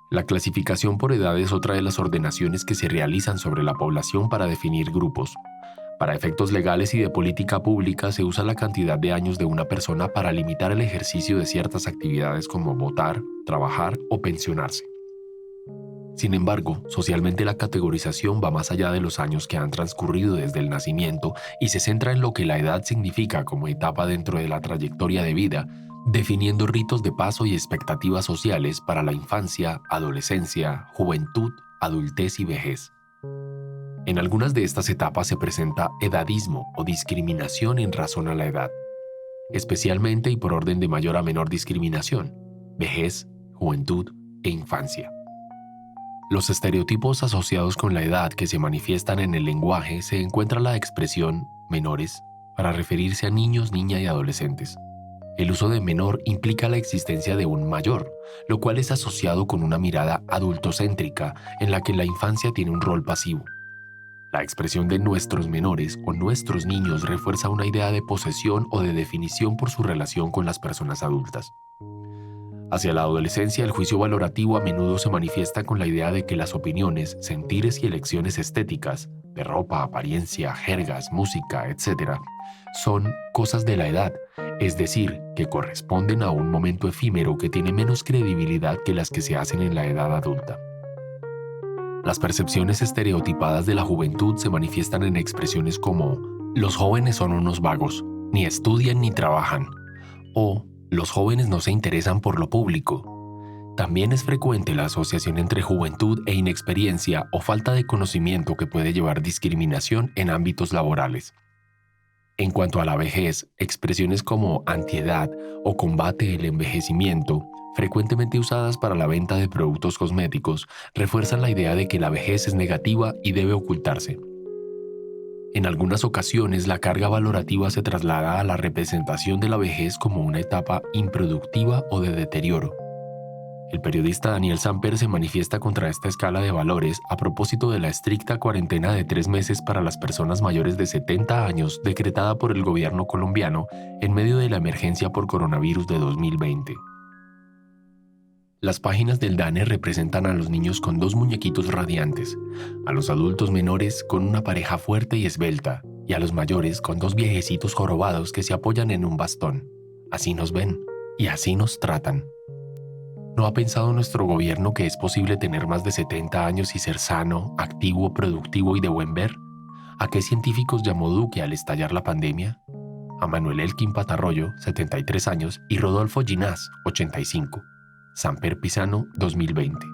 La clasificación por edad es otra de las ordenaciones que se realizan sobre la población para definir grupos. Para efectos legales y de política pública se usa la cantidad de años de una persona para limitar el ejercicio de ciertas actividades como votar, trabajar o pensionarse. Sin embargo, socialmente la categorización va más allá de los años que han transcurrido desde el nacimiento y se centra en lo que la edad significa como etapa dentro de la trayectoria de vida, definiendo ritos de paso y expectativas sociales para la infancia, adolescencia, juventud, adultez y vejez. En algunas de estas etapas se presenta edadismo o discriminación en razón a la edad, especialmente y por orden de mayor a menor discriminación, vejez, juventud e infancia. Los estereotipos asociados con la edad que se manifiestan en el lenguaje se encuentra la expresión menores para referirse a niños, niñas y adolescentes. El uso de menor implica la existencia de un mayor, lo cual es asociado con una mirada adultocéntrica en la que la infancia tiene un rol pasivo. La expresión de nuestros menores o nuestros niños refuerza una idea de posesión o de definición por su relación con las personas adultas. Hacia la adolescencia, el juicio valorativo a menudo se manifiesta con la idea de que las opiniones, sentires y elecciones estéticas, de ropa, apariencia, jergas, música, etc., son cosas de la edad, es decir, que corresponden a un momento efímero que tiene menos credibilidad que las que se hacen en la edad adulta. Las percepciones estereotipadas de la juventud se manifiestan en expresiones como «los jóvenes son unos vagos, ni estudian ni trabajan» o «los jóvenes no se interesan por lo público». También es frecuente la asociación entre juventud e inexperiencia o falta de conocimiento que puede llevar discriminación en ámbitos laborales. En cuanto a la vejez, expresiones como antiedad o combate el envejecimiento, frecuentemente usadas para la venta de productos cosméticos, refuerzan la idea de que la vejez es negativa y debe ocultarse. En algunas ocasiones, la carga valorativa se traslada a la representación de la vejez como una etapa improductiva o de deterioro. El periodista Daniel Samper se manifiesta contra esta escala de valores a propósito de la estricta cuarentena de 3 meses para las personas mayores de 70 años decretada por el gobierno colombiano en medio de la emergencia por coronavirus de 2020. Las páginas del DANE representan a los niños con 2 muñequitos radiantes, a los adultos menores con una pareja fuerte y esbelta, y a los mayores con 2 viejecitos jorobados que se apoyan en un bastón. Así nos ven y así nos tratan. ¿No ha pensado nuestro gobierno que es posible tener más de 70 años y ser sano, activo, productivo y de buen ver? ¿A qué científicos llamó Duque al estallar la pandemia? A Manuel Elkin Patarroyo, 73 años, y Rodolfo Ginás, 85. Samper Pisano, 2020.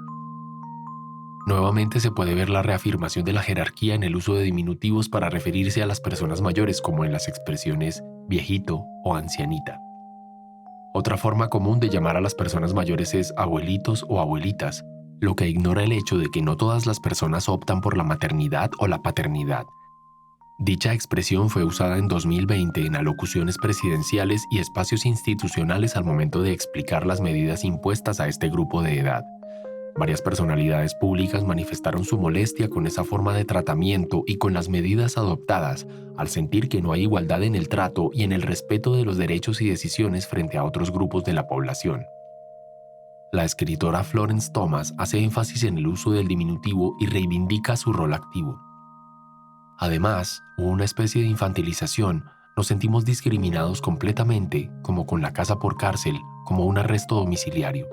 Nuevamente se puede ver la reafirmación de la jerarquía en el uso de diminutivos para referirse a las personas mayores, como en las expresiones viejito o ancianita. Otra forma común de llamar a las personas mayores es abuelitos o abuelitas, lo que ignora el hecho de que no todas las personas optan por la maternidad o la paternidad. Dicha expresión fue usada en 2020 en alocuciones presidenciales y espacios institucionales al momento de explicar las medidas impuestas a este grupo de edad. Varias personalidades públicas manifestaron su molestia con esa forma de tratamiento y con las medidas adoptadas, al sentir que no hay igualdad en el trato y en el respeto de los derechos y decisiones frente a otros grupos de la población. La escritora Florence Thomas hace énfasis en el uso del diminutivo y reivindica su rol activo. Además, hubo una especie de infantilización, nos sentimos discriminados completamente, como con la casa por cárcel, como un arresto domiciliario.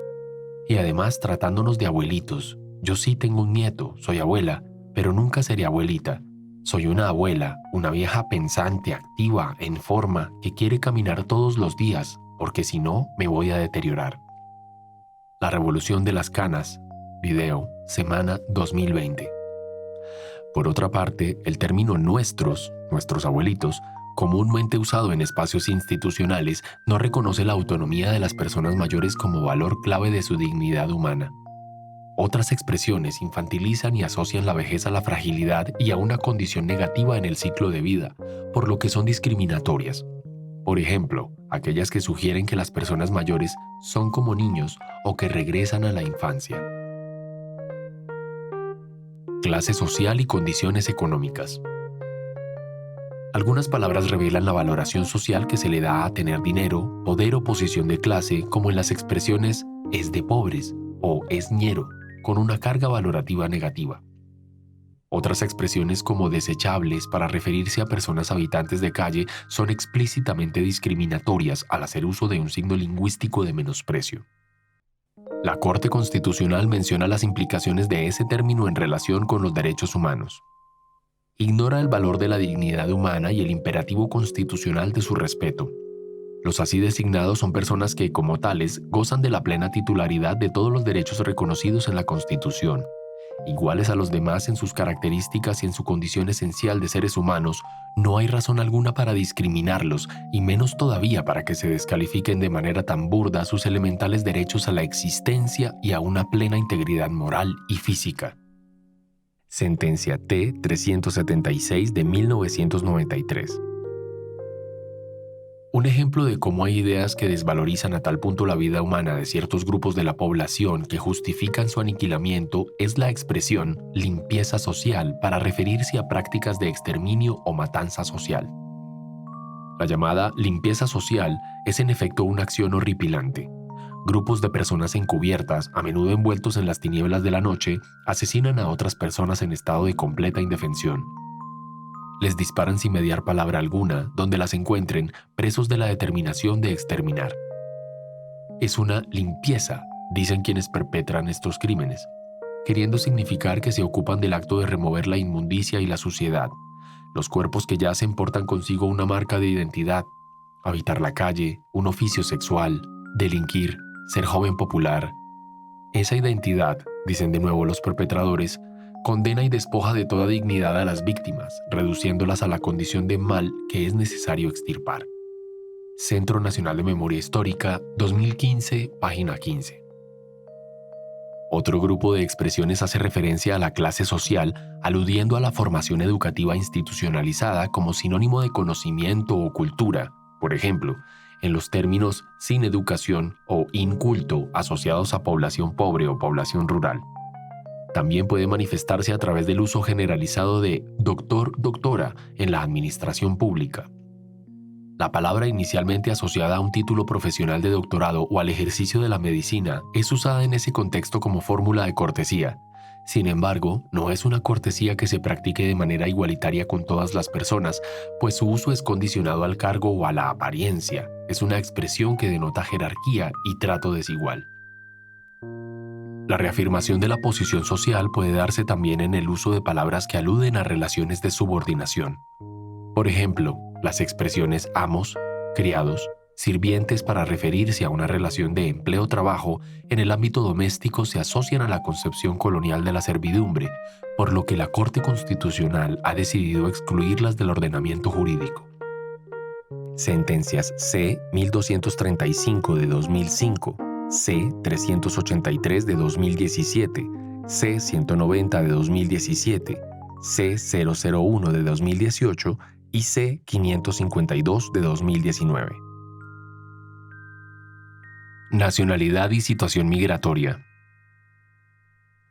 Y además tratándonos de abuelitos. Yo sí tengo un nieto, soy abuela, pero nunca seré abuelita. Soy una abuela, una vieja pensante, activa, en forma, que quiere caminar todos los días, porque si no, me voy a deteriorar. La revolución de las canas. Video, semana 2020. Por otra parte, el término nuestros abuelitos, comúnmente usado en espacios institucionales, no reconoce la autonomía de las personas mayores como valor clave de su dignidad humana. Otras expresiones infantilizan y asocian la vejez a la fragilidad y a una condición negativa en el ciclo de vida, por lo que son discriminatorias. Por ejemplo, aquellas que sugieren que las personas mayores son como niños o que regresan a la infancia. Clase social y condiciones económicas. Algunas palabras revelan la valoración social que se le da a tener dinero, poder o posición de clase, como en las expresiones es de pobres o es ñero, con una carga valorativa negativa. Otras expresiones como desechables para referirse a personas habitantes de calle son explícitamente discriminatorias al hacer uso de un signo lingüístico de menosprecio. La Corte Constitucional menciona las implicaciones de ese término en relación con los derechos humanos. Ignora el valor de la dignidad humana y el imperativo constitucional de su respeto. Los así designados son personas que, como tales, gozan de la plena titularidad de todos los derechos reconocidos en la Constitución. Iguales a los demás en sus características y en su condición esencial de seres humanos, no hay razón alguna para discriminarlos, y menos todavía para que se descalifiquen de manera tan burda sus elementales derechos a la existencia y a una plena integridad moral y física. Sentencia T-376 de 1993. Un ejemplo de cómo hay ideas que desvalorizan a tal punto la vida humana de ciertos grupos de la población que justifican su aniquilamiento es la expresión limpieza social para referirse a prácticas de exterminio o matanza social. La llamada limpieza social es en efecto una acción horripilante. Grupos de personas encubiertas, a menudo envueltos en las tinieblas de la noche, asesinan a otras personas en estado de completa indefensión. Les disparan sin mediar palabra alguna, donde las encuentren, presos de la determinación de exterminar. Es una limpieza, dicen quienes perpetran estos crímenes, queriendo significar que se ocupan del acto de remover la inmundicia y la suciedad. Los cuerpos que yacen portan consigo una marca de identidad: habitar la calle, un oficio sexual, delinquir, ser joven popular. Esa identidad, dicen de nuevo los perpetradores, condena y despoja de toda dignidad a las víctimas, reduciéndolas a la condición de mal que es necesario extirpar. Centro Nacional de Memoria Histórica, 2015, página 15. Otro grupo de expresiones hace referencia a la clase social, aludiendo a la formación educativa institucionalizada como sinónimo de conocimiento o cultura. Por ejemplo, en los términos sin educación o inculto asociados a población pobre o población rural. También puede manifestarse a través del uso generalizado de doctor, doctora en la administración pública. La palabra inicialmente asociada a un título profesional de doctorado o al ejercicio de la medicina es usada en ese contexto como fórmula de cortesía. Sin embargo, no es una cortesía que se practique de manera igualitaria con todas las personas, pues su uso es condicionado al cargo o a la apariencia. Es una expresión que denota jerarquía y trato desigual. La reafirmación de la posición social puede darse también en el uso de palabras que aluden a relaciones de subordinación. Por ejemplo, las expresiones amos, criados, sirvientes para referirse a una relación de empleo-trabajo en el ámbito doméstico se asocian a la concepción colonial de la servidumbre, por lo que la Corte Constitucional ha decidido excluirlas del ordenamiento jurídico. Sentencias C-1235 de 2005, C-383 de 2017, C-190 de 2017, C-001 de 2018 y C-552 de 2019. Nacionalidad y situación migratoria.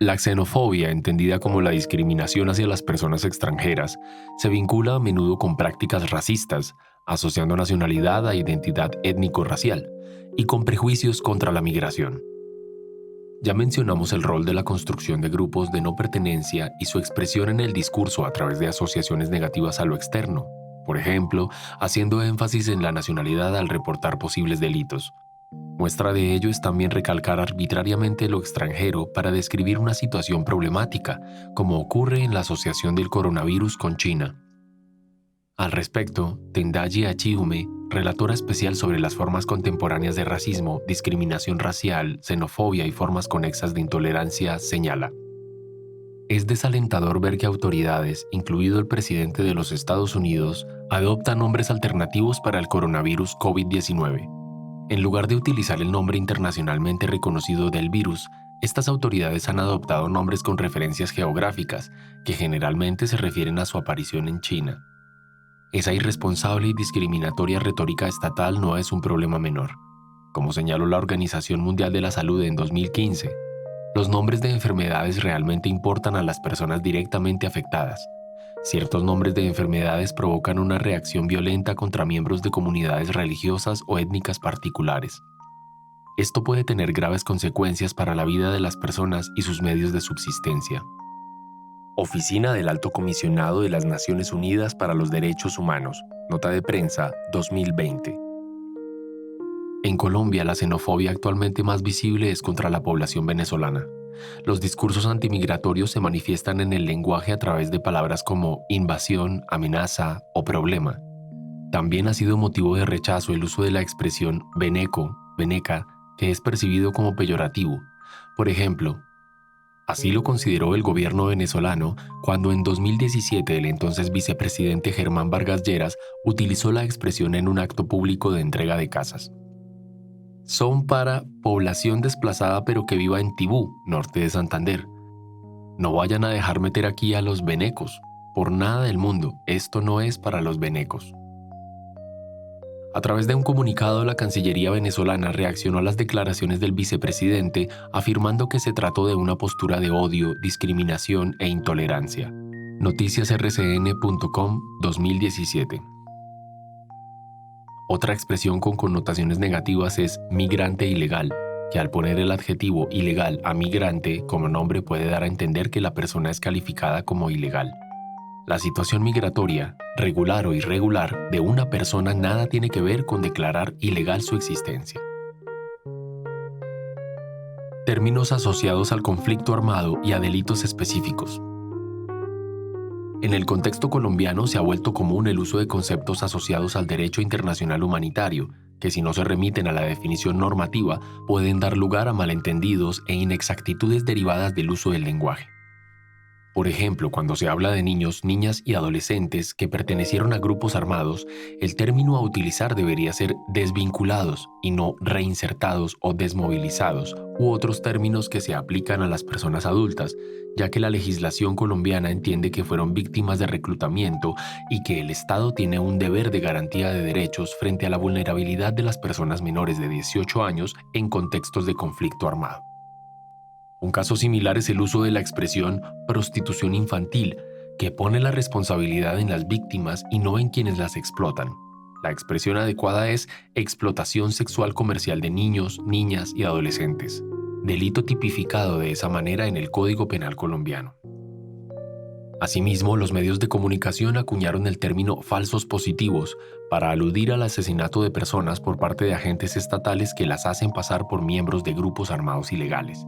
La xenofobia, entendida como la discriminación hacia las personas extranjeras, se vincula a menudo con prácticas racistas, asociando nacionalidad a identidad étnico-racial, y con prejuicios contra la migración. Ya mencionamos el rol de la construcción de grupos de no pertenencia y su expresión en el discurso a través de asociaciones negativas a lo externo, por ejemplo, haciendo énfasis en la nacionalidad al reportar posibles delitos. Muestra de ello es también recalcar arbitrariamente lo extranjero para describir una situación problemática, como ocurre en la asociación del coronavirus con China. Al respecto, Tendayi Achiume, relatora especial sobre las formas contemporáneas de racismo, discriminación racial, xenofobia y formas conexas de intolerancia, señala: es desalentador ver que autoridades, incluido el presidente de los Estados Unidos, adoptan nombres alternativos para el coronavirus COVID-19. En lugar de utilizar el nombre internacionalmente reconocido del virus, estas autoridades han adoptado nombres con referencias geográficas, que generalmente se refieren a su aparición en China. Esa irresponsable y discriminatoria retórica estatal no es un problema menor. Como señaló la Organización Mundial de la Salud en 2015, los nombres de enfermedades realmente importan a las personas directamente afectadas. Ciertos nombres de enfermedades provocan una reacción violenta contra miembros de comunidades religiosas o étnicas particulares. Esto puede tener graves consecuencias para la vida de las personas y sus medios de subsistencia. Oficina del Alto Comisionado de las Naciones Unidas para los Derechos Humanos, nota de prensa 2020. En Colombia, la xenofobia actualmente más visible es contra la población venezolana. Los discursos antimigratorios se manifiestan en el lenguaje a través de palabras como invasión, amenaza o problema. También ha sido motivo de rechazo el uso de la expresión veneco, veneca, que es percibido como peyorativo. Por ejemplo, así lo consideró el gobierno venezolano cuando en 2017 el entonces vicepresidente Germán Vargas Lleras utilizó la expresión en un acto público de entrega de casas. Son para población desplazada pero que viva en Tibú, norte de Santander. No vayan a dejar meter aquí a los venecos. Por nada del mundo, esto no es para los venecos. A través de un comunicado, la Cancillería venezolana reaccionó a las declaraciones del vicepresidente afirmando que se trató de una postura de odio, discriminación e intolerancia. NoticiasRCN.com 2017. Otra expresión con connotaciones negativas es migrante ilegal, que al poner el adjetivo ilegal a migrante como nombre puede dar a entender que la persona es calificada como ilegal. La situación migratoria, regular o irregular, de una persona nada tiene que ver con declarar ilegal su existencia. Términos asociados al conflicto armado y a delitos específicos. En el contexto colombiano se ha vuelto común el uso de conceptos asociados al derecho internacional humanitario, que si no se remiten a la definición normativa, pueden dar lugar a malentendidos e inexactitudes derivadas del uso del lenguaje. Por ejemplo, cuando se habla de niños, niñas y adolescentes que pertenecieron a grupos armados, el término a utilizar debería ser desvinculados y no reinsertados o desmovilizados, u otros términos que se aplican a las personas adultas, ya que la legislación colombiana entiende que fueron víctimas de reclutamiento y que el Estado tiene un deber de garantía de derechos frente a la vulnerabilidad de las personas menores de 18 años en contextos de conflicto armado. Un caso similar es el uso de la expresión prostitución infantil, que pone la responsabilidad en las víctimas y no en quienes las explotan. La expresión adecuada es explotación sexual comercial de niños, niñas y adolescentes, delito tipificado de esa manera en el Código Penal colombiano. Asimismo, los medios de comunicación acuñaron el término falsos positivos para aludir al asesinato de personas por parte de agentes estatales que las hacen pasar por miembros de grupos armados ilegales.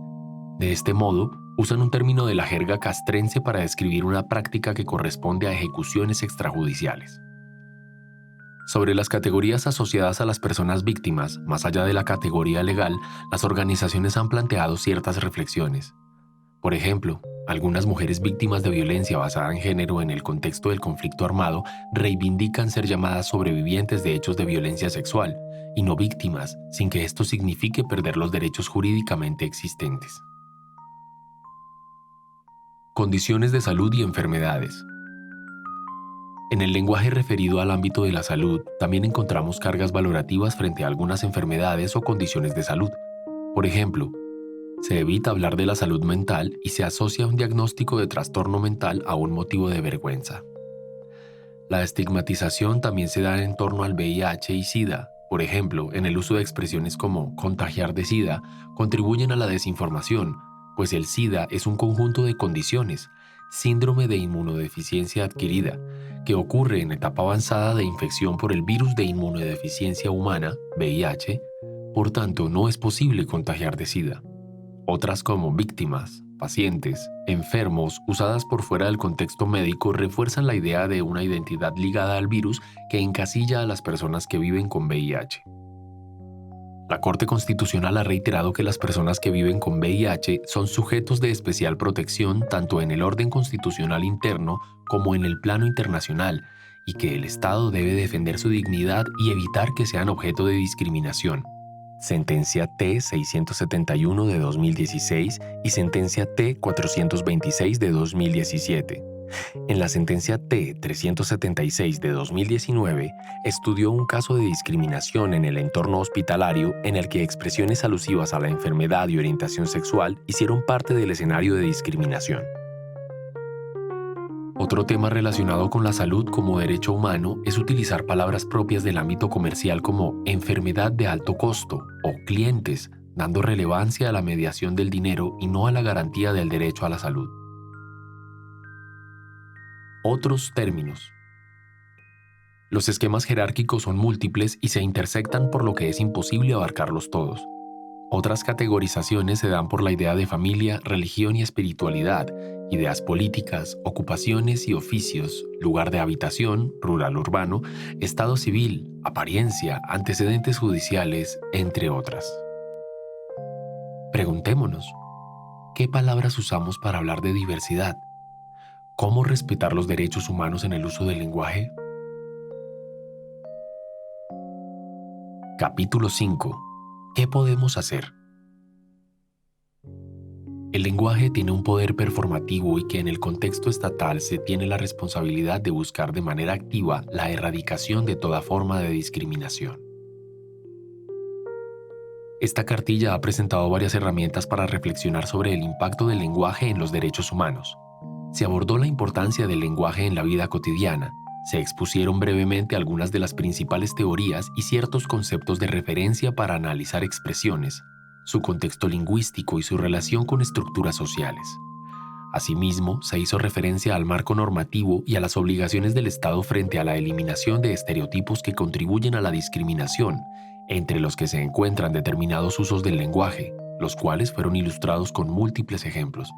De este modo, usan un término de la jerga castrense para describir una práctica que corresponde a ejecuciones extrajudiciales. Sobre las categorías asociadas a las personas víctimas, más allá de la categoría legal, las organizaciones han planteado ciertas reflexiones. Por ejemplo, algunas mujeres víctimas de violencia basada en género en el contexto del conflicto armado reivindican ser llamadas sobrevivientes de hechos de violencia sexual y no víctimas, sin que esto signifique perder los derechos jurídicamente existentes. Condiciones de salud y enfermedades. En el lenguaje referido al ámbito de la salud, también encontramos cargas valorativas frente a algunas enfermedades o condiciones de salud. Por ejemplo, se evita hablar de la salud mental y se asocia un diagnóstico de trastorno mental a un motivo de vergüenza. La estigmatización también se da en torno al VIH y SIDA. Por ejemplo, en el uso de expresiones como contagiar de SIDA contribuyen a la desinformación, pues el SIDA es un conjunto de condiciones, síndrome de inmunodeficiencia adquirida, que ocurre en etapa avanzada de infección por el virus de inmunodeficiencia humana, VIH, por tanto no es posible contagiar de SIDA. Otras como víctimas, pacientes, enfermos, usadas por fuera del contexto médico refuerzan la idea de una identidad ligada al virus que encasilla a las personas que viven con VIH. La Corte Constitucional ha reiterado que las personas que viven con VIH son sujetos de especial protección tanto en el orden constitucional interno como en el plano internacional y que el Estado debe defender su dignidad y evitar que sean objeto de discriminación. Sentencia T-671 de 2016 y Sentencia T-426 de 2017. En la sentencia T-376 de 2019, estudió un caso de discriminación en el entorno hospitalario en el que expresiones alusivas a la enfermedad y orientación sexual hicieron parte del escenario de discriminación. Otro tema relacionado con la salud como derecho humano es utilizar palabras propias del ámbito comercial como enfermedad de alto costo o clientes, dando relevancia a la mediación del dinero y no a la garantía del derecho a la salud. Otros términos. Los esquemas jerárquicos son múltiples y se intersectan por lo que es imposible abarcarlos todos. Otras categorizaciones se dan por la idea de familia, religión y espiritualidad, ideas políticas, ocupaciones y oficios, lugar de habitación, rural-urbano, estado civil, apariencia, antecedentes judiciales, entre otras. Preguntémonos, ¿qué palabras usamos para hablar de diversidad? ¿Cómo respetar los derechos humanos en el uso del lenguaje? Capítulo 5. ¿Qué podemos hacer? El lenguaje tiene un poder performativo y que en el contexto estatal se tiene la responsabilidad de buscar de manera activa la erradicación de toda forma de discriminación. Esta cartilla ha presentado varias herramientas para reflexionar sobre el impacto del lenguaje en los derechos humanos. Se abordó la importancia del lenguaje en la vida cotidiana, se expusieron brevemente algunas de las principales teorías y ciertos conceptos de referencia para analizar expresiones, su contexto lingüístico y su relación con estructuras sociales. Asimismo, se hizo referencia al marco normativo y a las obligaciones del Estado frente a la eliminación de estereotipos que contribuyen a la discriminación, entre los que se encuentran determinados usos del lenguaje, los cuales fueron ilustrados con múltiples ejemplos.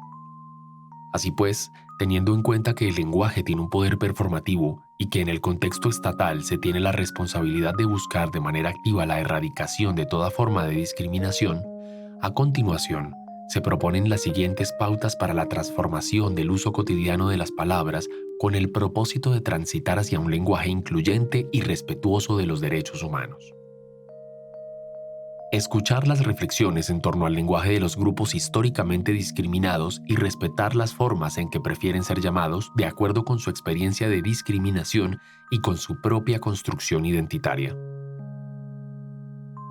Así pues, teniendo en cuenta que el lenguaje tiene un poder performativo y que en el contexto estatal se tiene la responsabilidad de buscar de manera activa la erradicación de toda forma de discriminación, a continuación, Se proponen las siguientes pautas para la transformación del uso cotidiano de las palabras con el propósito de transitar hacia un lenguaje incluyente y respetuoso de los derechos humanos. Escuchar las reflexiones en torno al lenguaje de los grupos históricamente discriminados y respetar las formas en que prefieren ser llamados de acuerdo con su experiencia de discriminación y con su propia construcción identitaria.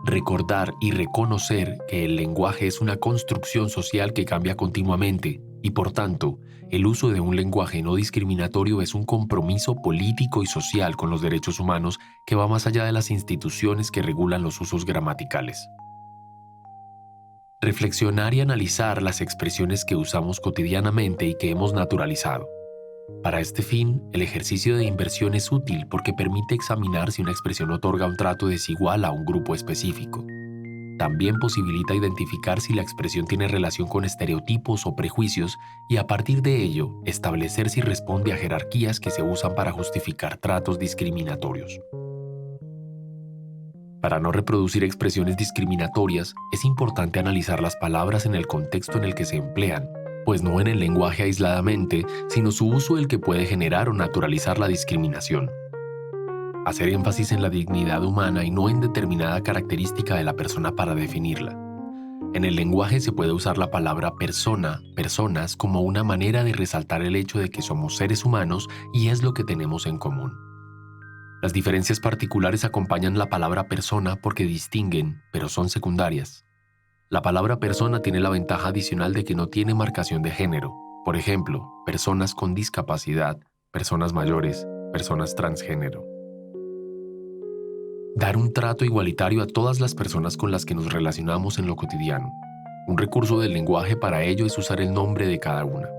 Recordar y reconocer que el lenguaje es una construcción social que cambia continuamente y, por tanto, el uso de un lenguaje no discriminatorio es un compromiso político y social con los derechos humanos que va más allá de las instituciones que regulan los usos gramaticales. Reflexionar y analizar las expresiones que usamos cotidianamente y que hemos naturalizado. Para este fin, el ejercicio de inversión es útil porque permite examinar si una expresión otorga un trato desigual a un grupo específico. También posibilita identificar si la expresión tiene relación con estereotipos o prejuicios y, a partir de ello, establecer si responde a jerarquías que se usan para justificar tratos discriminatorios. Para no reproducir expresiones discriminatorias, es importante analizar las palabras en el contexto en el que se emplean, pues no en el lenguaje aisladamente, sino su uso el que puede generar o naturalizar la discriminación. Hacer énfasis en la dignidad humana y no en determinada característica de la persona para definirla. En el lenguaje se puede usar la palabra persona, personas, como una manera de resaltar el hecho de que somos seres humanos y es lo que tenemos en común. Las diferencias particulares acompañan la palabra persona porque distinguen, pero son secundarias. La palabra persona tiene la ventaja adicional de que no tiene marcación de género. Por ejemplo, personas con discapacidad, personas mayores, personas transgénero. Dar un trato igualitario a todas las personas con las que nos relacionamos en lo cotidiano. Un recurso del lenguaje para ello es usar el nombre de cada una.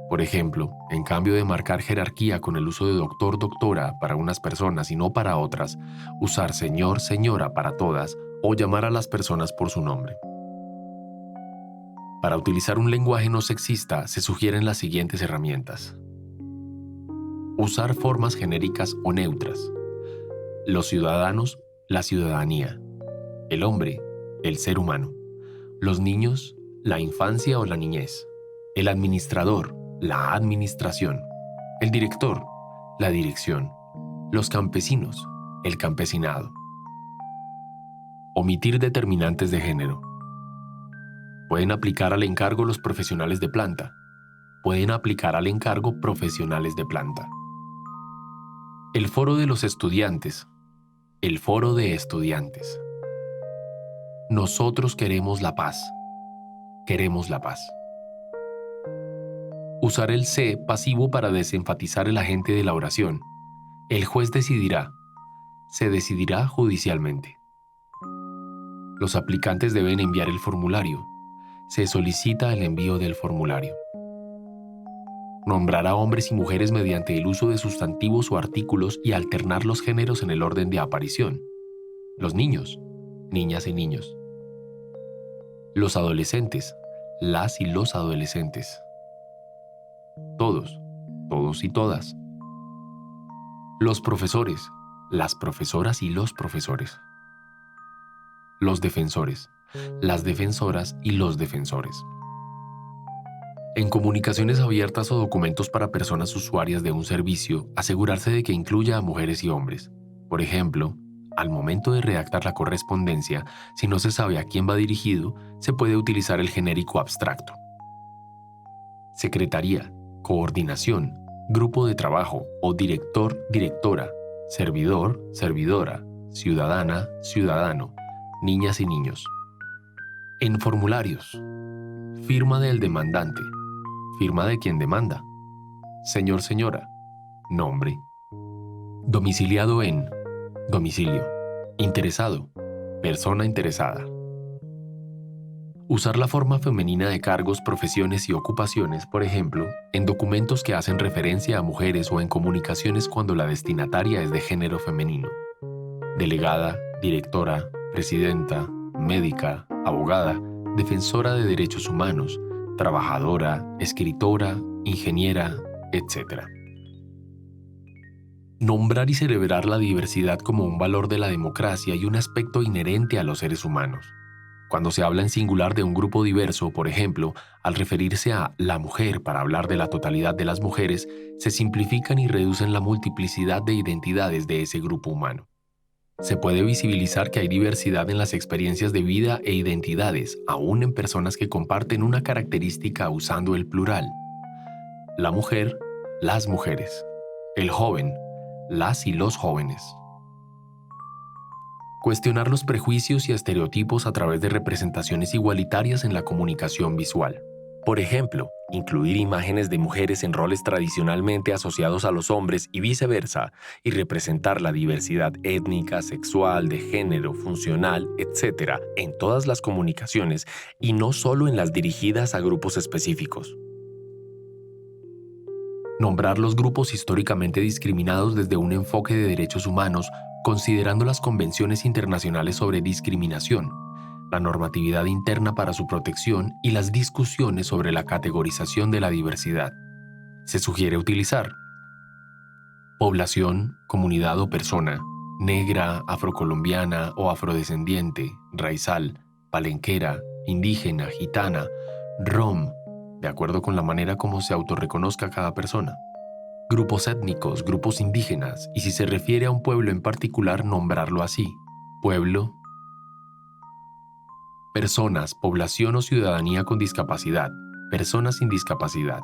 Por ejemplo, en cambio de marcar jerarquía con el uso de doctor, doctora para unas personas y no para otras, usar señor, señora para todas o llamar a las personas por su nombre. Para utilizar un lenguaje no sexista se sugieren las siguientes herramientas. Usar formas genéricas o neutras. Los ciudadanos, la ciudadanía. El hombre, el ser humano. Los niños, la infancia o la niñez. El administrador, la administración. El director, la dirección. Los campesinos, el campesinado. Omitir determinantes de género. Pueden aplicar al encargo los profesionales de planta. Pueden aplicar al encargo profesionales de planta. El foro de los estudiantes. El foro de estudiantes. Nosotros queremos la paz. Queremos la paz. Usar el se pasivo para desenfatizar el agente de la oración. El juez decidirá. Se decidirá judicialmente. Los aplicantes deben enviar el formulario. Se solicita el envío del formulario. Nombrar a hombres y mujeres mediante el uso de sustantivos o artículos y alternar los géneros en el orden de aparición. Los niños, niñas y niños. Los adolescentes, las y los adolescentes. Todos, todos y todas. Los profesores, las profesoras y los profesores. Los defensores, las defensoras y los defensores. En comunicaciones abiertas o documentos para personas usuarias de un servicio, asegurarse de que incluya a mujeres y hombres. Por ejemplo, al momento de redactar la correspondencia, si no se sabe a quién va dirigido, se puede utilizar el genérico abstracto. Secretaría, coordinación, grupo de trabajo o director, directora, servidor, servidora, ciudadana, ciudadano, niñas y niños. En formularios, firma del demandante, firma de quien demanda, señor, señora, nombre. Domiciliado en, domicilio. Interesado, persona interesada. Usar la forma femenina de cargos, profesiones y ocupaciones, por ejemplo, en documentos que hacen referencia a mujeres o en comunicaciones cuando la destinataria es de género femenino. Delegada, directora, presidenta, médica, abogada, defensora de derechos humanos, trabajadora, escritora, ingeniera, etc. Nombrar y celebrar la diversidad como un valor de la democracia y un aspecto inherente a los seres humanos. Cuando se habla en singular de un grupo diverso, por ejemplo, al referirse a la mujer para hablar de la totalidad de las mujeres, se simplifican y reducen la multiplicidad de identidades de ese grupo humano. Se puede visibilizar que hay diversidad en las experiencias de vida e identidades, aún en personas que comparten una característica usando el plural. La mujer, las mujeres. El joven, las y los jóvenes. Cuestionar los prejuicios y estereotipos a través de representaciones igualitarias en la comunicación visual. Por ejemplo, incluir imágenes de mujeres en roles tradicionalmente asociados a los hombres y viceversa, y representar la diversidad étnica, sexual, de género, funcional, etc., en todas las comunicaciones y no solo en las dirigidas a grupos específicos. Nombrar los grupos históricamente discriminados desde un enfoque de derechos humanos, considerando las convenciones internacionales sobre discriminación, la normatividad interna para su protección y las discusiones sobre la categorización de la diversidad. Se sugiere utilizar población, comunidad o persona, negra, afrocolombiana o afrodescendiente, raizal, palenquera, indígena, gitana, rom, de acuerdo con la manera como se autorreconozca cada persona. Grupos étnicos, grupos indígenas, y si se refiere a un pueblo en particular, nombrarlo así: pueblo. Personas, población o ciudadanía con discapacidad, personas sin discapacidad.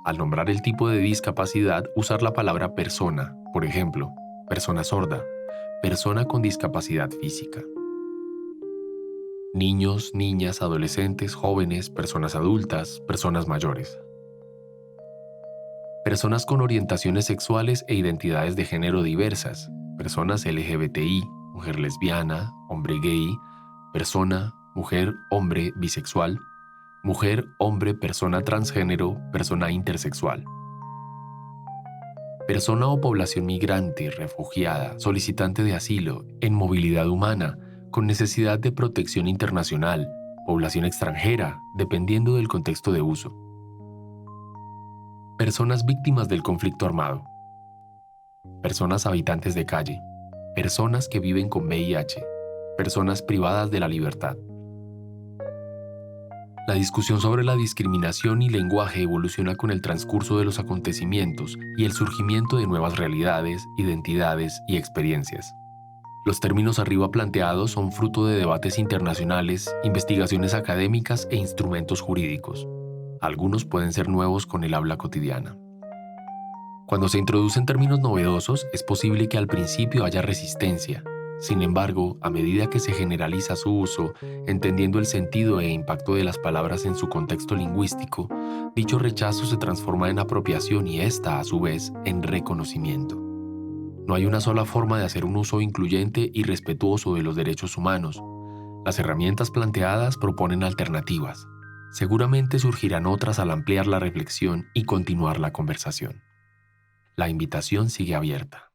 Al nombrar el tipo de discapacidad, usar la palabra persona, por ejemplo, persona sorda, persona con discapacidad física. Niños, niñas, adolescentes, jóvenes, personas adultas, personas mayores. Personas con orientaciones sexuales e identidades de género diversas, personas LGBTI, mujer lesbiana, hombre gay, persona, mujer, hombre bisexual, mujer, hombre, persona transgénero, persona intersexual. Persona o población migrante, refugiada, solicitante de asilo, en movilidad humana, con necesidad de protección internacional, población extranjera, dependiendo del contexto de uso. Personas víctimas del conflicto armado. Personas habitantes de calle. Personas que viven con VIH. Personas privadas de la libertad. La discusión sobre la discriminación y lenguaje evoluciona con el transcurso de los acontecimientos y el surgimiento de nuevas realidades, identidades y experiencias. Los términos arriba planteados son fruto de debates internacionales, investigaciones académicas e instrumentos jurídicos. Algunos pueden ser nuevos con el habla cotidiana. Cuando se introducen términos novedosos, es posible que al principio haya resistencia. Sin embargo, a medida que se generaliza su uso, entendiendo el sentido e impacto de las palabras en su contexto lingüístico, dicho rechazo se transforma en apropiación y esta, a su vez, en reconocimiento. No hay una sola forma de hacer un uso incluyente y respetuoso de los derechos humanos. Las herramientas planteadas proponen alternativas. Seguramente surgirán otras al ampliar la reflexión y continuar la conversación. La invitación sigue abierta.